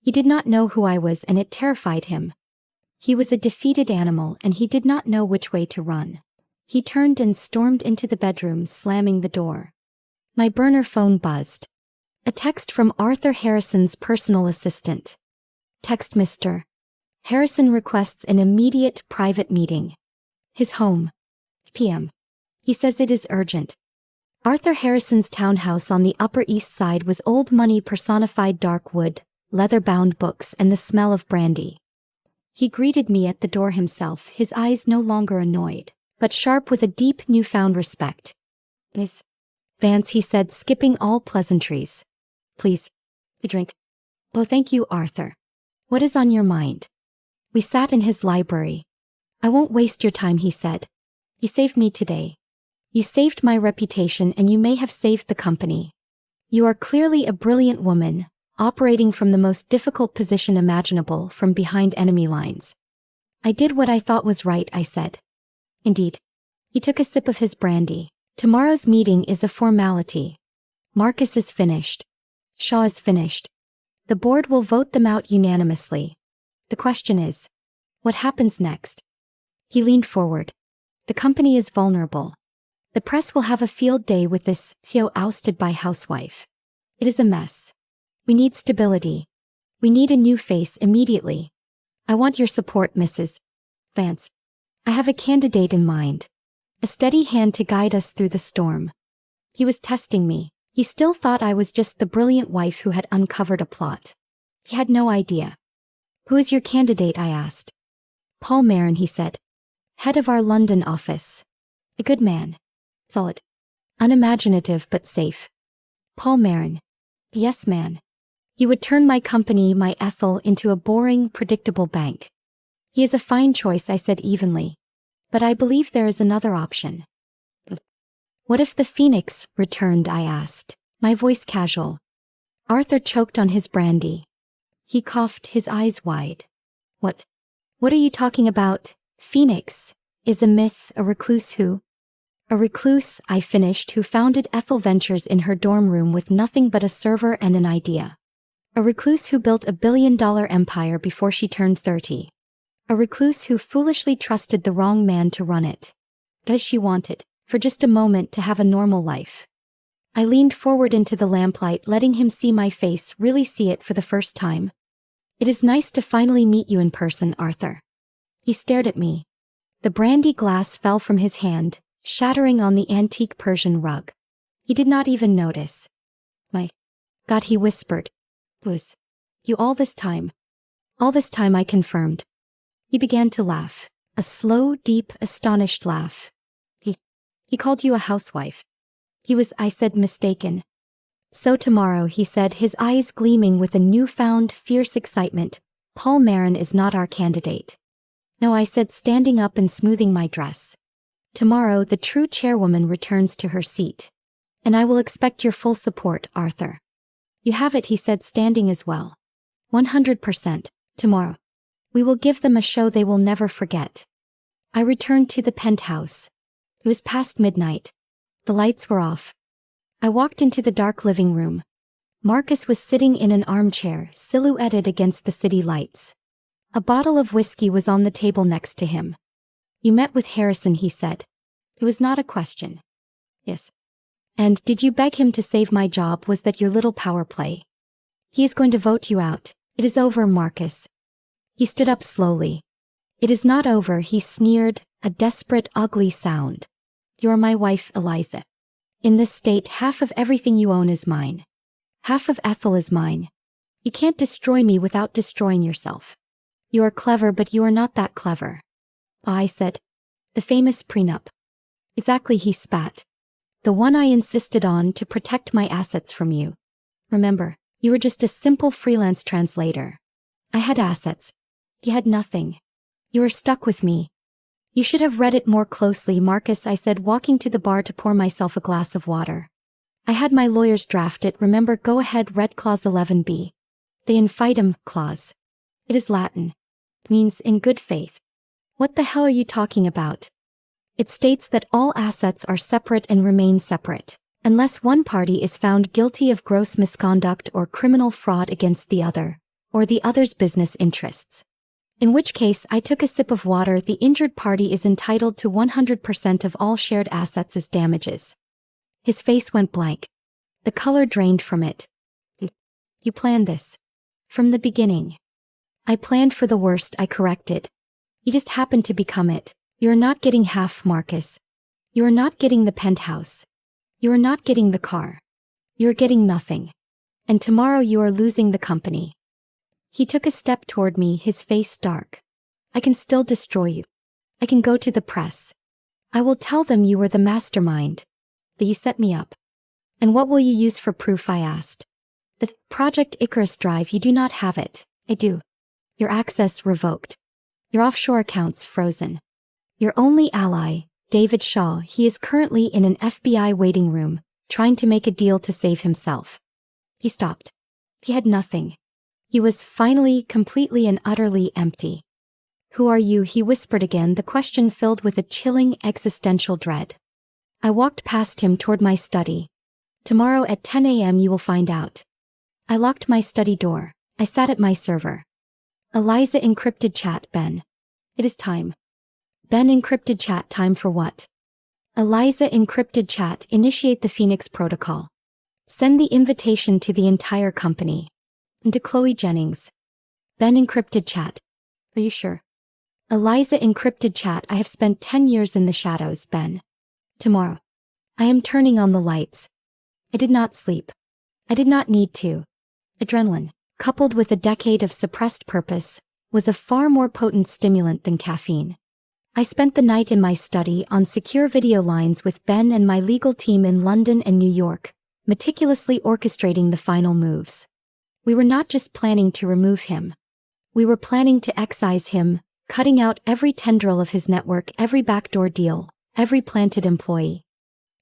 He did not know who I was, and it terrified him. He was a defeated animal, and he did not know which way to run. He turned and stormed into the bedroom, slamming the door. My burner phone buzzed. A text from Arthur Harrison's personal assistant. Text Mr. Harrison requests an immediate private meeting. His home. PM. He says it is urgent. Arthur Harrison's townhouse on the Upper East Side was old money personified, dark wood, leather-bound books, and the smell of brandy. He greeted me at the door himself, his eyes no longer annoyed, but sharp with a deep newfound respect. Miss Vance, he said, skipping all pleasantries. Please, a drink. Oh, thank you, Arthur. What is on your mind? We sat in his library. I won't waste your time, he said. You saved me today. You saved my reputation, and you may have saved the company. You are clearly a brilliant woman, operating from the most difficult position imaginable, from behind enemy lines. I did what I thought was right, I said. Indeed. He took a sip of his brandy. Tomorrow's meeting is a formality. Marcus is finished. Shaw is finished. The board will vote them out unanimously. The question is, what happens next? He leaned forward. The company is vulnerable. The press will have a field day with this CEO ousted by housewife. It is a mess. We need stability. We need a new face immediately. I want your support, Mrs. Vance. I have a candidate in mind. A steady hand to guide us through the storm. He was testing me. He still thought I was just the brilliant wife who had uncovered a plot. He had no idea. Who is your candidate? I asked. Paul Marin, he said. Head of our London office. A good man. Solid. Unimaginative but safe. Paul Marin. Yes, man. He would turn my company, my Ethel, into a boring, predictable bank. He is a fine choice, I said evenly. But I believe there is another option. What if the Phoenix returned? I asked, my voice casual. Arthur choked on his brandy. He coughed, his eyes wide. What are you talking about? Phoenix is a myth, a recluse who? A recluse, I finished, who founded Ethel Ventures in her dorm room with nothing but a server and an idea. A recluse who built a billion-dollar empire before she turned 30. A recluse who foolishly trusted the wrong man to run it. Because she wanted, for just a moment, to have a normal life. I leaned forward into the lamplight, letting him see my face, really see it for the first time. It is nice to finally meet you in person, Arthur. He stared at me. The brandy glass fell from his hand, shattering on the antique Persian rug. He did not even notice. My God, he whispered. Was you all this time? All this time, I confirmed. He began to laugh, a slow, deep, astonished laugh. He called you a housewife. I said, mistaken. So tomorrow, he said, his eyes gleaming with a newfound, fierce excitement, Paul Marin is not our candidate. No, I said, standing up and smoothing my dress. Tomorrow, the true chairwoman returns to her seat. And I will expect your full support, Arthur. You have it, he said, standing as well. 100%, tomorrow. We will give them a show they will never forget. I returned to the penthouse. It was past midnight. The lights were off. I walked into the dark living room. Marcus was sitting in an armchair, silhouetted against the city lights. A bottle of whiskey was on the table next to him. You met with Harrison, he said. It was not a question. Yes. And did you beg him to save my job? Was that your little power play? He is going to vote you out. It is over, Marcus. He stood up slowly. It is not over, he sneered, a desperate, ugly sound. You are my wife, Eliza. In this state, half of everything you own is mine. Half of Ethel is mine. You can't destroy me without destroying yourself. You are clever, but you are not that clever. I said. The famous prenup. Exactly, he spat. The one I insisted on to protect my assets from you. Remember, you were just a simple freelance translator. I had assets. You had nothing. You were stuck with me. You should have read it more closely, Marcus, I said, walking to the bar to pour myself a glass of water. I had my lawyers draft it, remember, go ahead, read clause 11b. The infidem clause. It is Latin. It means in good faith. What the hell are you talking about? It states that all assets are separate and remain separate, unless one party is found guilty of gross misconduct or criminal fraud against the other, or the other's business interests. In which case, I took a sip of water, the injured party is entitled to 100% of all shared assets as damages. His face went blank. The color drained from it. You planned this. From the beginning. I planned for the worst, I corrected. You just happened to become it. You are not getting half, Marcus. You are not getting the penthouse. You are not getting the car. You are getting nothing. And tomorrow you are losing the company. He took a step toward me, his face dark. I can still destroy you. I can go to the press. I will tell them you were the mastermind. That you set me up. And what will you use for proof, I asked. The Project Icarus drive, you do not have it. I do. Your access revoked. Your offshore accounts frozen. Your only ally, David Shaw, he is currently in an FBI waiting room, trying to make a deal to save himself. He stopped. He had nothing. He was finally, completely and utterly empty. Who are you? He whispered again, the question filled with a chilling existential dread. I walked past him toward my study. Tomorrow at 10 a.m. you will find out. I locked my study door. I sat at my server. Eliza encrypted chat, Ben. It is time. Ben encrypted chat, time for what? Eliza encrypted chat, initiate the Phoenix protocol. Send the invitation to the entire company. And to Chloe Jennings. Ben encrypted chat. Are you sure? Eliza encrypted chat, I have spent 10 years in the shadows, Ben. Tomorrow. I am turning on the lights. I did not sleep. I did not need to. Adrenaline, coupled with a decade of suppressed purpose, was a far more potent stimulant than caffeine. I spent the night in my study on secure video lines with Ben and my legal team in London and New York, meticulously orchestrating the final moves. We were not just planning to remove him. We were planning to excise him, cutting out every tendril of his network, every backdoor deal, every planted employee.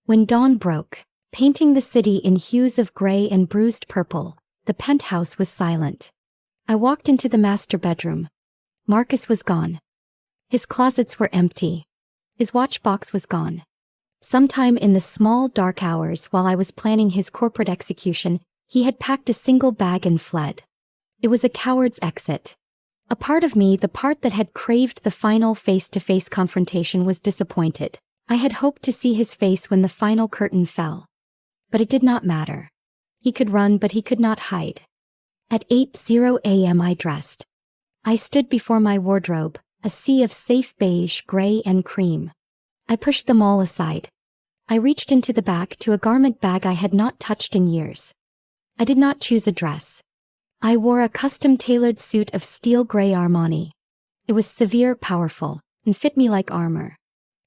When dawn broke, painting the city in hues of gray and bruised purple, the penthouse was silent. I walked into the master bedroom. Marcus was gone. His closets were empty. His watch box was gone. Sometime in the small dark hours while I was planning his corporate execution, he had packed a single bag and fled. It was a coward's exit. A part of me, the part that had craved the final face-to-face confrontation, was disappointed. I had hoped to see his face when the final curtain fell. But it did not matter. He could run, but he could not hide. At 8:00 a.m. I dressed. I stood before my wardrobe, a sea of safe beige, gray, and cream. I pushed them all aside. I reached into the back to a garment bag I had not touched in years. I did not choose a dress. I wore a custom-tailored suit of steel gray Armani. It was severe, powerful, and fit me like armor.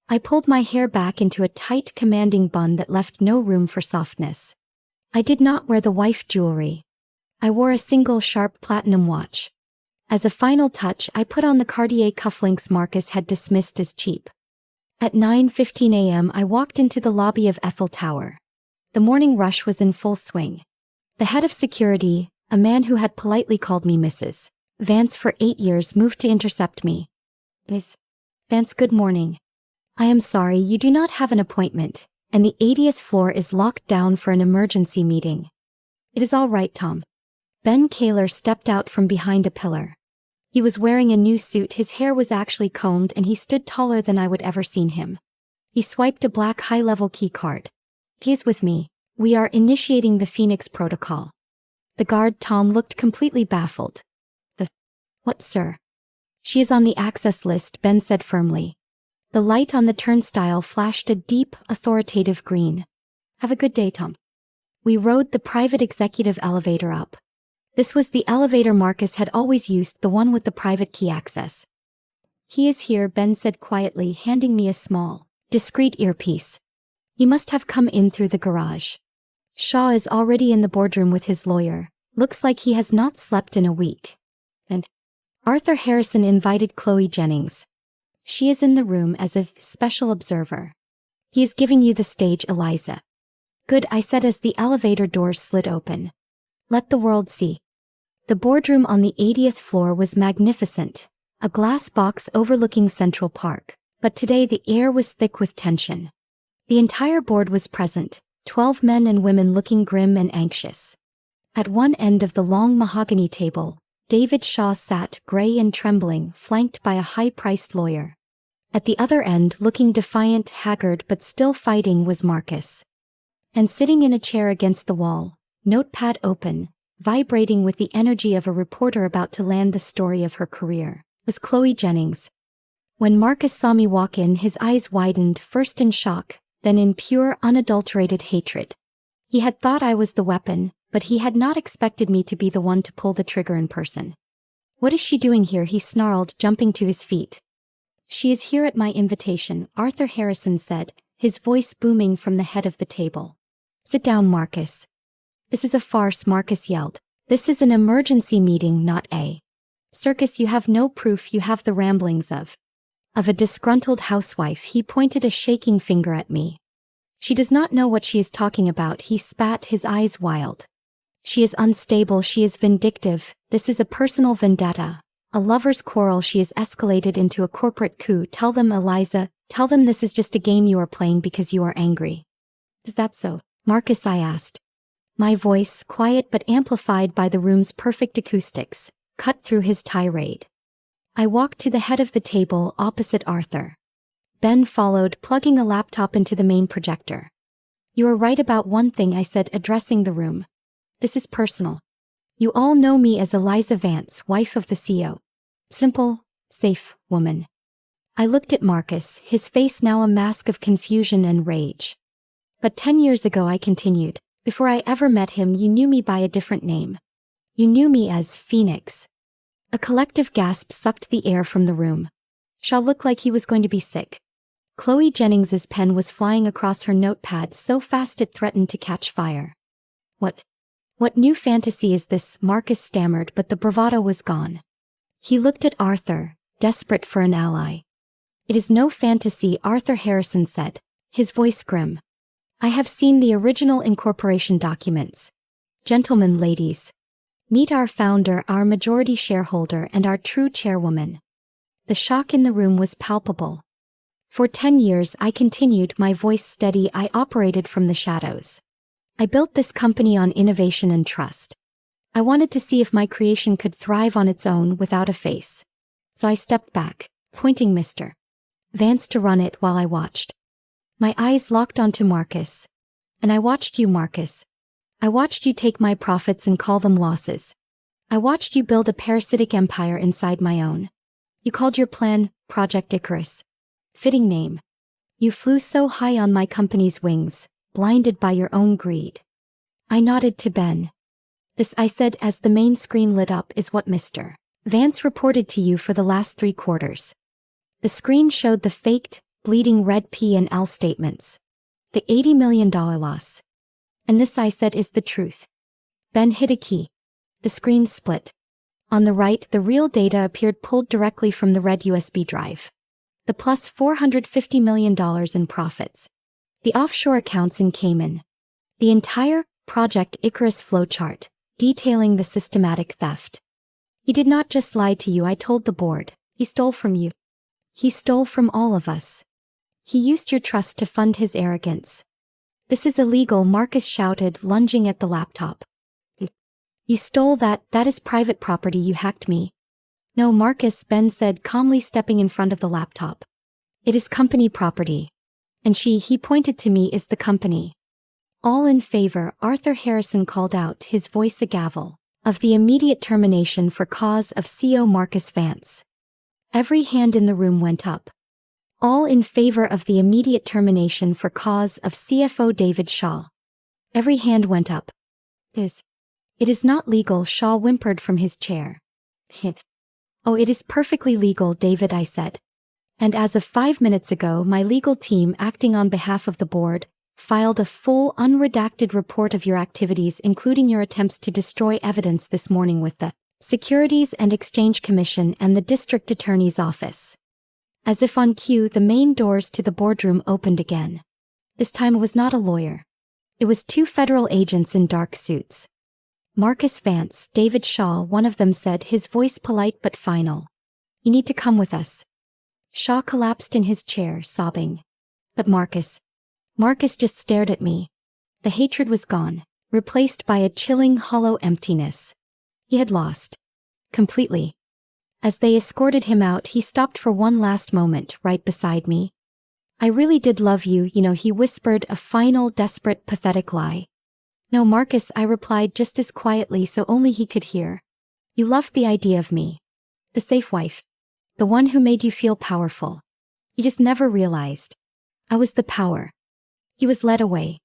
I pulled my hair back into a tight, commanding bun that left no room for softness. I did not wear the wife jewelry. I wore a single sharp platinum watch. As a final touch, I put on the Cartier cufflinks Marcus had dismissed as cheap. At 9:15 a.m. I walked into the lobby of Eiffel Tower. The morning rush was in full swing. The head of security, a man who had politely called me Mrs. Vance for 8 years, moved to intercept me. Miss Vance, good morning. I am sorry, you do not have an appointment, and the 80th floor is locked down for an emergency meeting. It is all right, Tom. Ben Kaler stepped out from behind a pillar. He was wearing a new suit, his hair was actually combed, and he stood taller than I would ever seen him. He swiped a black high-level key card. He is with me. We are initiating the Phoenix Protocol. The guard, Tom, looked completely baffled. What, sir? She is on the access list, Ben said firmly. The light on the turnstile flashed a deep, authoritative green. Have a good day, Tom. We rode the private executive elevator up. This was the elevator Marcus had always used, the one with the private key access. He is here, Ben said quietly, handing me a small, discreet earpiece. He must have come in through the garage. Shaw is already in the boardroom with his lawyer. Looks like he has not slept in a week. And Arthur Harrison invited Chloe Jennings. She is in the room as a special observer. He is giving you the stage, Eliza. Good, I said as the elevator doors slid open. Let the world see. The boardroom on the 80th floor was magnificent, a glass box overlooking Central Park, but today the air was thick with tension. The entire board was present, 12 men and women looking grim and anxious. At one end of the long mahogany table, David Shaw sat, gray and trembling, flanked by a high-priced lawyer. At the other end, looking defiant, haggard but still fighting, was Marcus. And sitting in a chair against the wall, notepad open, vibrating with the energy of a reporter about to land the story of her career, was Chloe Jennings. When Marcus saw me walk in, his eyes widened, first in shock, then in pure, unadulterated hatred. He had thought I was the weapon, but he had not expected me to be the one to pull the trigger in person. What is she doing here? He snarled, jumping to his feet. She is here at my invitation, Arthur Harrison said, his voice booming from the head of the table. Sit down, Marcus. This is a farce, Marcus yelled. This is an emergency meeting, not a circus. You have no proof. You have the ramblings of a disgruntled housewife. He pointed a shaking finger at me. She does not know what she is talking about, he spat, his eyes wild. She is unstable, she is vindictive, this is a personal vendetta. A lover's quarrel, she is escalated into a corporate coup. Tell them, Eliza, tell them this is just a game you are playing because you are angry. Is that so, Marcus? I asked. My voice, quiet but amplified by the room's perfect acoustics, cut through his tirade. I walked to the head of the table opposite Arthur. Ben followed, plugging a laptop into the main projector. You are right about one thing, I said, addressing the room. This is personal. You all know me as Eliza Vance, wife of the CEO. Simple, safe woman. I looked at Marcus, his face now a mask of confusion and rage. But 10 years ago, I continued, before I ever met him, you knew me by a different name. You knew me as Phoenix. A collective gasp sucked the air from the room. Shaw looked like he was going to be sick. Chloe Jennings's pen was flying across her notepad so fast it threatened to catch fire. What new fantasy is this? Marcus stammered, but the bravado was gone. He looked at Arthur, desperate for an ally. It is no fantasy, Arthur Harrison said, his voice grim. I have seen the original incorporation documents. Gentlemen, ladies. Meet our founder, our majority shareholder, and our true chairwoman. The shock in the room was palpable. For 10 years, I continued, my voice steady, I operated from the shadows. I built this company on innovation and trust. I wanted to see if my creation could thrive on its own without a face. So I stepped back, pointing Mr. Vance to run it while I watched. My eyes locked onto Marcus. And I watched you, Marcus. I watched you take my profits and call them losses. I watched you build a parasitic empire inside my own. You called your plan Project Icarus. Fitting name. You flew so high on my company's wings, blinded by your own greed. I nodded to Ben. This, I said as the main screen lit up, is what Mr. Vance reported to you for the last 3 quarters. The screen showed the faked, bleeding red P&L statements. The $80 million loss. And this, I said, is the truth. Ben hit a key. The screen split. On the right, the real data appeared pulled directly from the red USB drive. The plus $450 million in profits. The offshore accounts in Cayman. The entire Project Icarus flowchart, detailing the systematic theft. He did not just lie to you, I told the board. He stole from you. He stole from all of us. He used your trust to fund his arrogance. This is illegal, Marcus shouted, lunging at the laptop. You stole that is private property, you hacked me. No, Marcus, Ben said calmly, stepping in front of the laptop. It is company property. And he pointed to me, is the company. All in favor, Arthur Harrison called out, his voice a gavel, of the immediate termination for cause of CO Marcus Vance. Every hand in the room went up. All in favor of the immediate termination for cause of CFO David Shaw. Every hand went up. It is not legal, Shaw whimpered from his chair. Oh, it is perfectly legal, David, I said. And as of 5 minutes ago, my legal team, acting on behalf of the board, filed a full, unredacted report of your activities, including your attempts to destroy evidence this morning with the Securities and Exchange Commission and the District Attorney's Office. As if on cue, the main doors to the boardroom opened again. This time it was not a lawyer. It was 2 federal agents in dark suits. Marcus Vance, David Shaw, one of them said, his voice polite but final. You need to come with us. Shaw collapsed in his chair, sobbing. But Marcus just stared at me. The hatred was gone, replaced by a chilling, hollow emptiness. He had lost. Completely. As they escorted him out, he stopped for one last moment, right beside me. I really did love you, he whispered, a final, desperate, pathetic lie. No, Marcus, I replied just as quietly so only he could hear. You loved the idea of me. The safe wife. The one who made you feel powerful. You just never realized. I was the power. He was led away.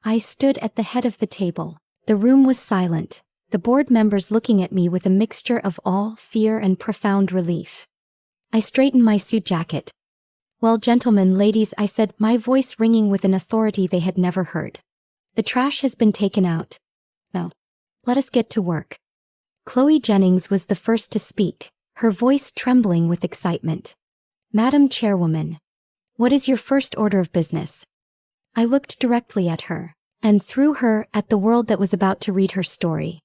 I stood at the head of the table. The room was silent, the board members looking at me with a mixture of awe, fear, and profound relief. I straightened my suit jacket. Well, gentlemen, ladies, I said, my voice ringing with an authority they had never heard. The trash has been taken out. Now, let us get to work. Chloe Jennings was the first to speak, her voice trembling with excitement. Madam Chairwoman, what is your first order of business? I looked directly at her, and through her at the world that was about to read her story.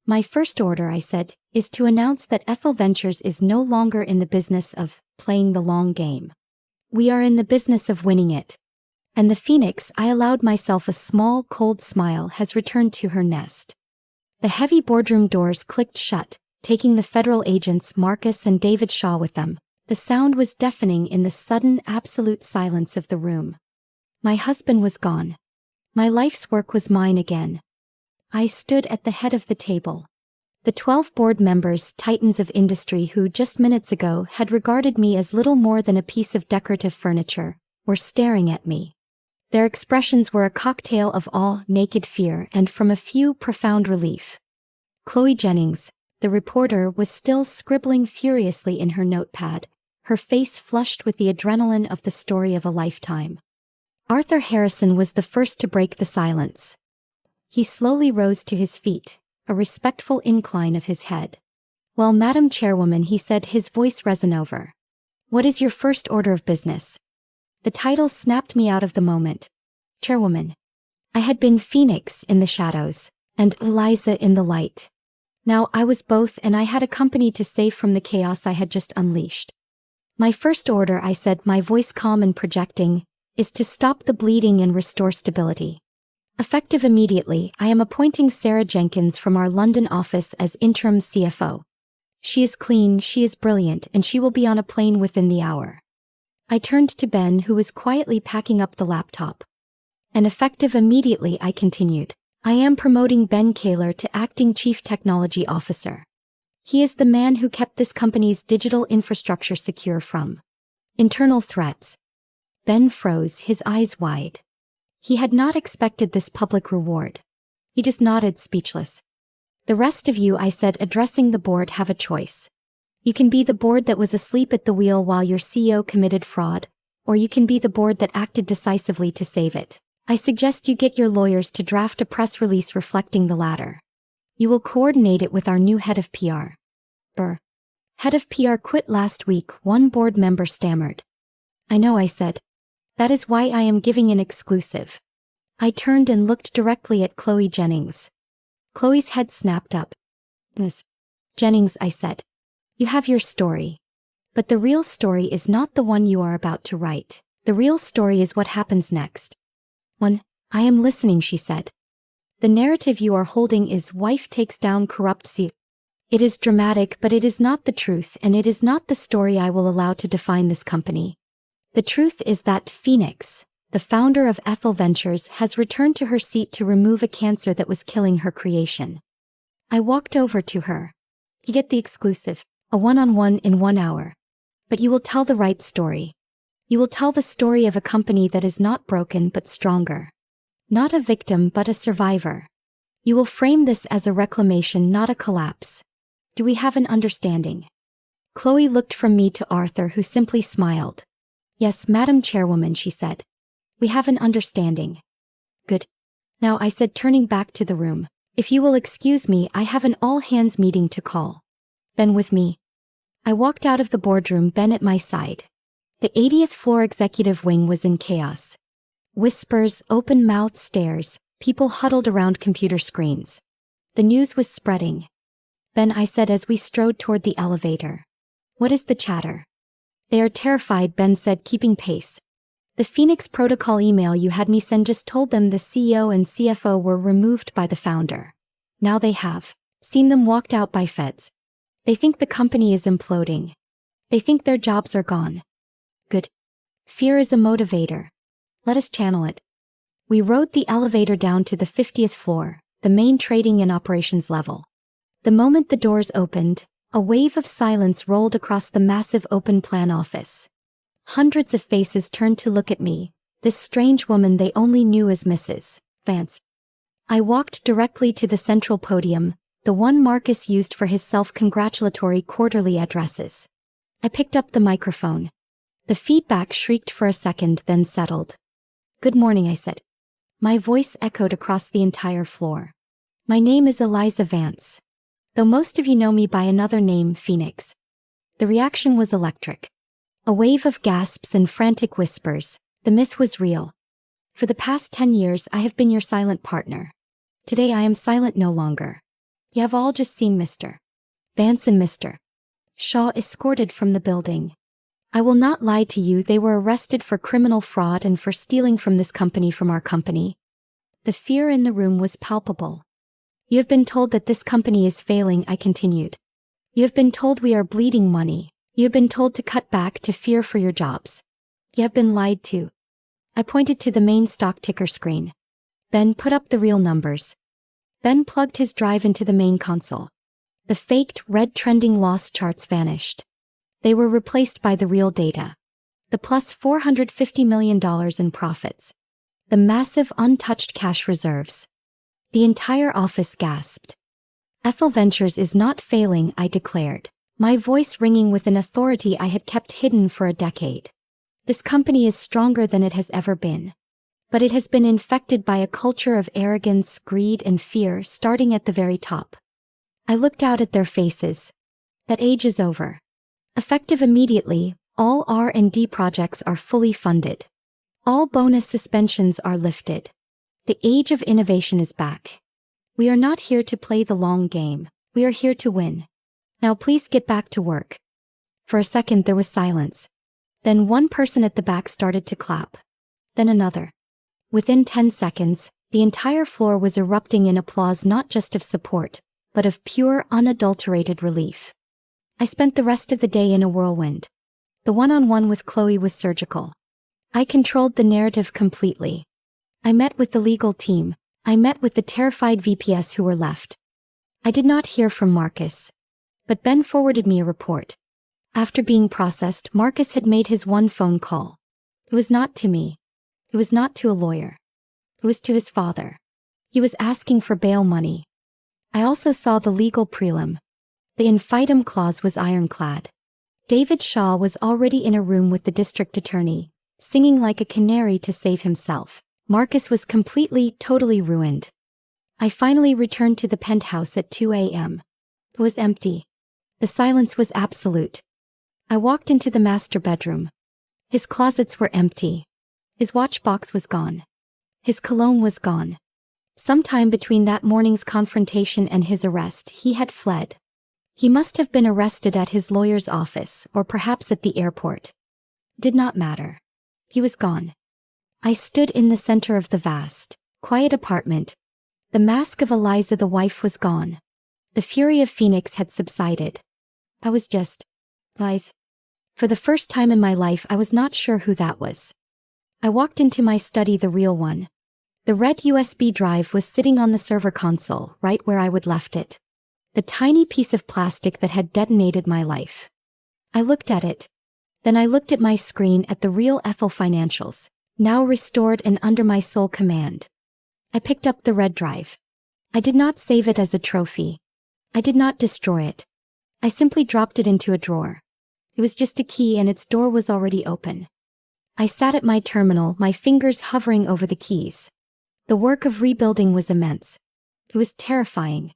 My first order, I said, is to announce that Ethel Ventures is no longer in the business of playing the long game. We are in the business of winning it. And the phoenix, I allowed myself a small, cold smile, has returned to her nest. The heavy boardroom doors clicked shut, taking the federal agents Marcus and David Shaw with them. The sound was deafening in the sudden, absolute silence of the room. My husband was gone. My life's work was mine again. I stood at the head of the table. The 12 board members, titans of industry who just minutes ago had regarded me as little more than a piece of decorative furniture, were staring at me. Their expressions were a cocktail of awe, naked fear, and from a few, profound relief. Chloe Jennings, the reporter, was still scribbling furiously in her notepad, her face flushed with the adrenaline of the story of a lifetime. Arthur Harrison was the first to break the silence. He slowly rose to his feet, a respectful incline of his head. Well, Madam Chairwoman, he said, his voice risen over. What is your first order of business? The title snapped me out of the moment. Chairwoman. I had been Phoenix in the shadows, and Eliza in the light. Now I was both, and I had a company to save from the chaos I had just unleashed. My first order, I said, my voice calm and projecting, is to stop the bleeding and restore stability. Effective immediately, I am appointing Sarah Jenkins from our London office as interim CFO. She is clean, she is brilliant, and she will be on a plane within the hour. I turned to Ben, who was quietly packing up the laptop. And effective immediately, I continued, I am promoting Ben Kaler to acting Chief Technology Officer. He is the man who kept this company's digital infrastructure secure from internal threats. Ben froze, his eyes wide. He had not expected this public reward. He just nodded, speechless. The rest of you, I said, addressing the board, have a choice. You can be the board that was asleep at the wheel while your CEO committed fraud, or you can be the board that acted decisively to save it. I suggest you get your lawyers to draft a press release reflecting the latter. You will coordinate it with our new head of PR. Head of PR quit last week, one board member stammered. I know, I said. That is why I am giving an exclusive. I turned and looked directly at Chloe Jennings. Chloe's head snapped up. Miss Jennings, I said. You have your story. But the real story is not the one you are about to write. The real story is what happens next. I am listening, she said. The narrative you are holding is wife takes down corrupt CEO. It is dramatic, but it is not the truth, and it is not the story I will allow to define this company. The truth is that Phoenix, the founder of Ethel Ventures, has returned to her seat to remove a cancer that was killing her creation. I walked over to her. You get the exclusive, a one-on-one in 1 hour. But you will tell the right story. You will tell the story of a company that is not broken but stronger. Not a victim but a survivor. You will frame this as a reclamation, not a collapse. Do we have an understanding? Chloe looked from me to Arthur, who simply smiled. Yes, Madam Chairwoman, she said. We have an understanding. Good. Now, I said, turning back to the room. If you will excuse me, I have an all-hands meeting to call. Ben with me. I walked out of the boardroom, Ben at my side. The 80th floor executive wing was in chaos. Whispers, open-mouthed stares, people huddled around computer screens. The news was spreading. Ben, I said as we strode toward the elevator. What is the chatter? They are terrified, Ben said, keeping pace. The Phoenix Protocol email you had me send just told them the CEO and CFO were removed by the founder. Now they have seen them walked out by feds. They think the company is imploding. They think their jobs are gone. Good. Fear is a motivator. Let us channel it. We rode the elevator down to the 50th floor, the main trading and operations level. The moment the doors opened, a wave of silence rolled across the massive open-plan office. Hundreds of faces turned to look at me, this strange woman they only knew as Mrs. Vance. I walked directly to the central podium, the one Marcus used for his self-congratulatory quarterly addresses. I picked up the microphone. The feedback shrieked for a second, then settled. Good morning, I said. My voice echoed across the entire floor. My name is Eliza Vance. Though most of you know me by another name, Phoenix. The reaction was electric. A wave of gasps and frantic whispers. The myth was real. For the past 10 years, I have been your silent partner. Today I am silent no longer. You have all just seen Mr. Vance and Mr. Shaw escorted from the building. I will not lie to you, they were arrested for criminal fraud and for stealing from this company, from our company. The fear in the room was palpable. You have been told that this company is failing, I continued. You have been told we are bleeding money. You have been told to cut back, to fear for your jobs. You have been lied to. I pointed to the main stock ticker screen. Ben, put up the real numbers. Ben plugged his drive into the main console. The faked red trending loss charts vanished. They were replaced by the real data. The plus $450 million in profits. The massive untouched cash reserves. The entire office gasped. Ethel Ventures is not failing, I declared, my voice ringing with an authority I had kept hidden for a decade. This company is stronger than it has ever been. But it has been infected by a culture of arrogance, greed, and fear, starting at the very top. I looked out at their faces. That age is over. Effective immediately, all R&D projects are fully funded. All bonus suspensions are lifted. The age of innovation is back. We are not here to play the long game. We are here to win. Now please get back to work. For a second there was silence. Then one person at the back started to clap. Then another. Within 10 seconds, the entire floor was erupting in applause, not just of support, but of pure, unadulterated relief. I spent the rest of the day in a whirlwind. The one-on-one with Chloe was surgical. I controlled the narrative completely. I met with the legal team. I met with the terrified VPS who were left. I did not hear from Marcus. But Ben forwarded me a report. After being processed, Marcus had made his one phone call. It was not to me. It was not to a lawyer. It was to his father. He was asking for bail money. I also saw the legal prelim. The infidem clause was ironclad. David Shaw was already in a room with the district attorney, singing like a canary to save himself. Marcus was completely, totally ruined. I finally returned to the penthouse at 2 a.m. It was empty. The silence was absolute. I walked into the master bedroom. His closets were empty. His watch box was gone. His cologne was gone. Sometime between that morning's confrontation and his arrest, he had fled. He must have been arrested at his lawyer's office or perhaps at the airport. Did not matter. He was gone. I stood in the center of the vast, quiet apartment. The mask of Eliza the wife was gone. The fury of Phoenix had subsided. I was just... For the first time in my life, I was not sure who that was. I walked into my study, the real one. The red USB drive was sitting on the server console, right where I would left it. The tiny piece of plastic that had detonated my life. I looked at it. Then I looked at my screen at the real Ethel financials, now restored and under my sole command. I picked up the red drive. I did not save it as a trophy. I did not destroy it. I simply dropped it into a drawer. It was just a key and its door was already open. I sat at my terminal, my fingers hovering over the keys. The work of rebuilding was immense. It was terrifying.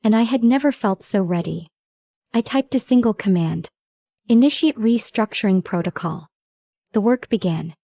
And I had never felt so ready. I typed a single command. Initiate restructuring protocol. The work began.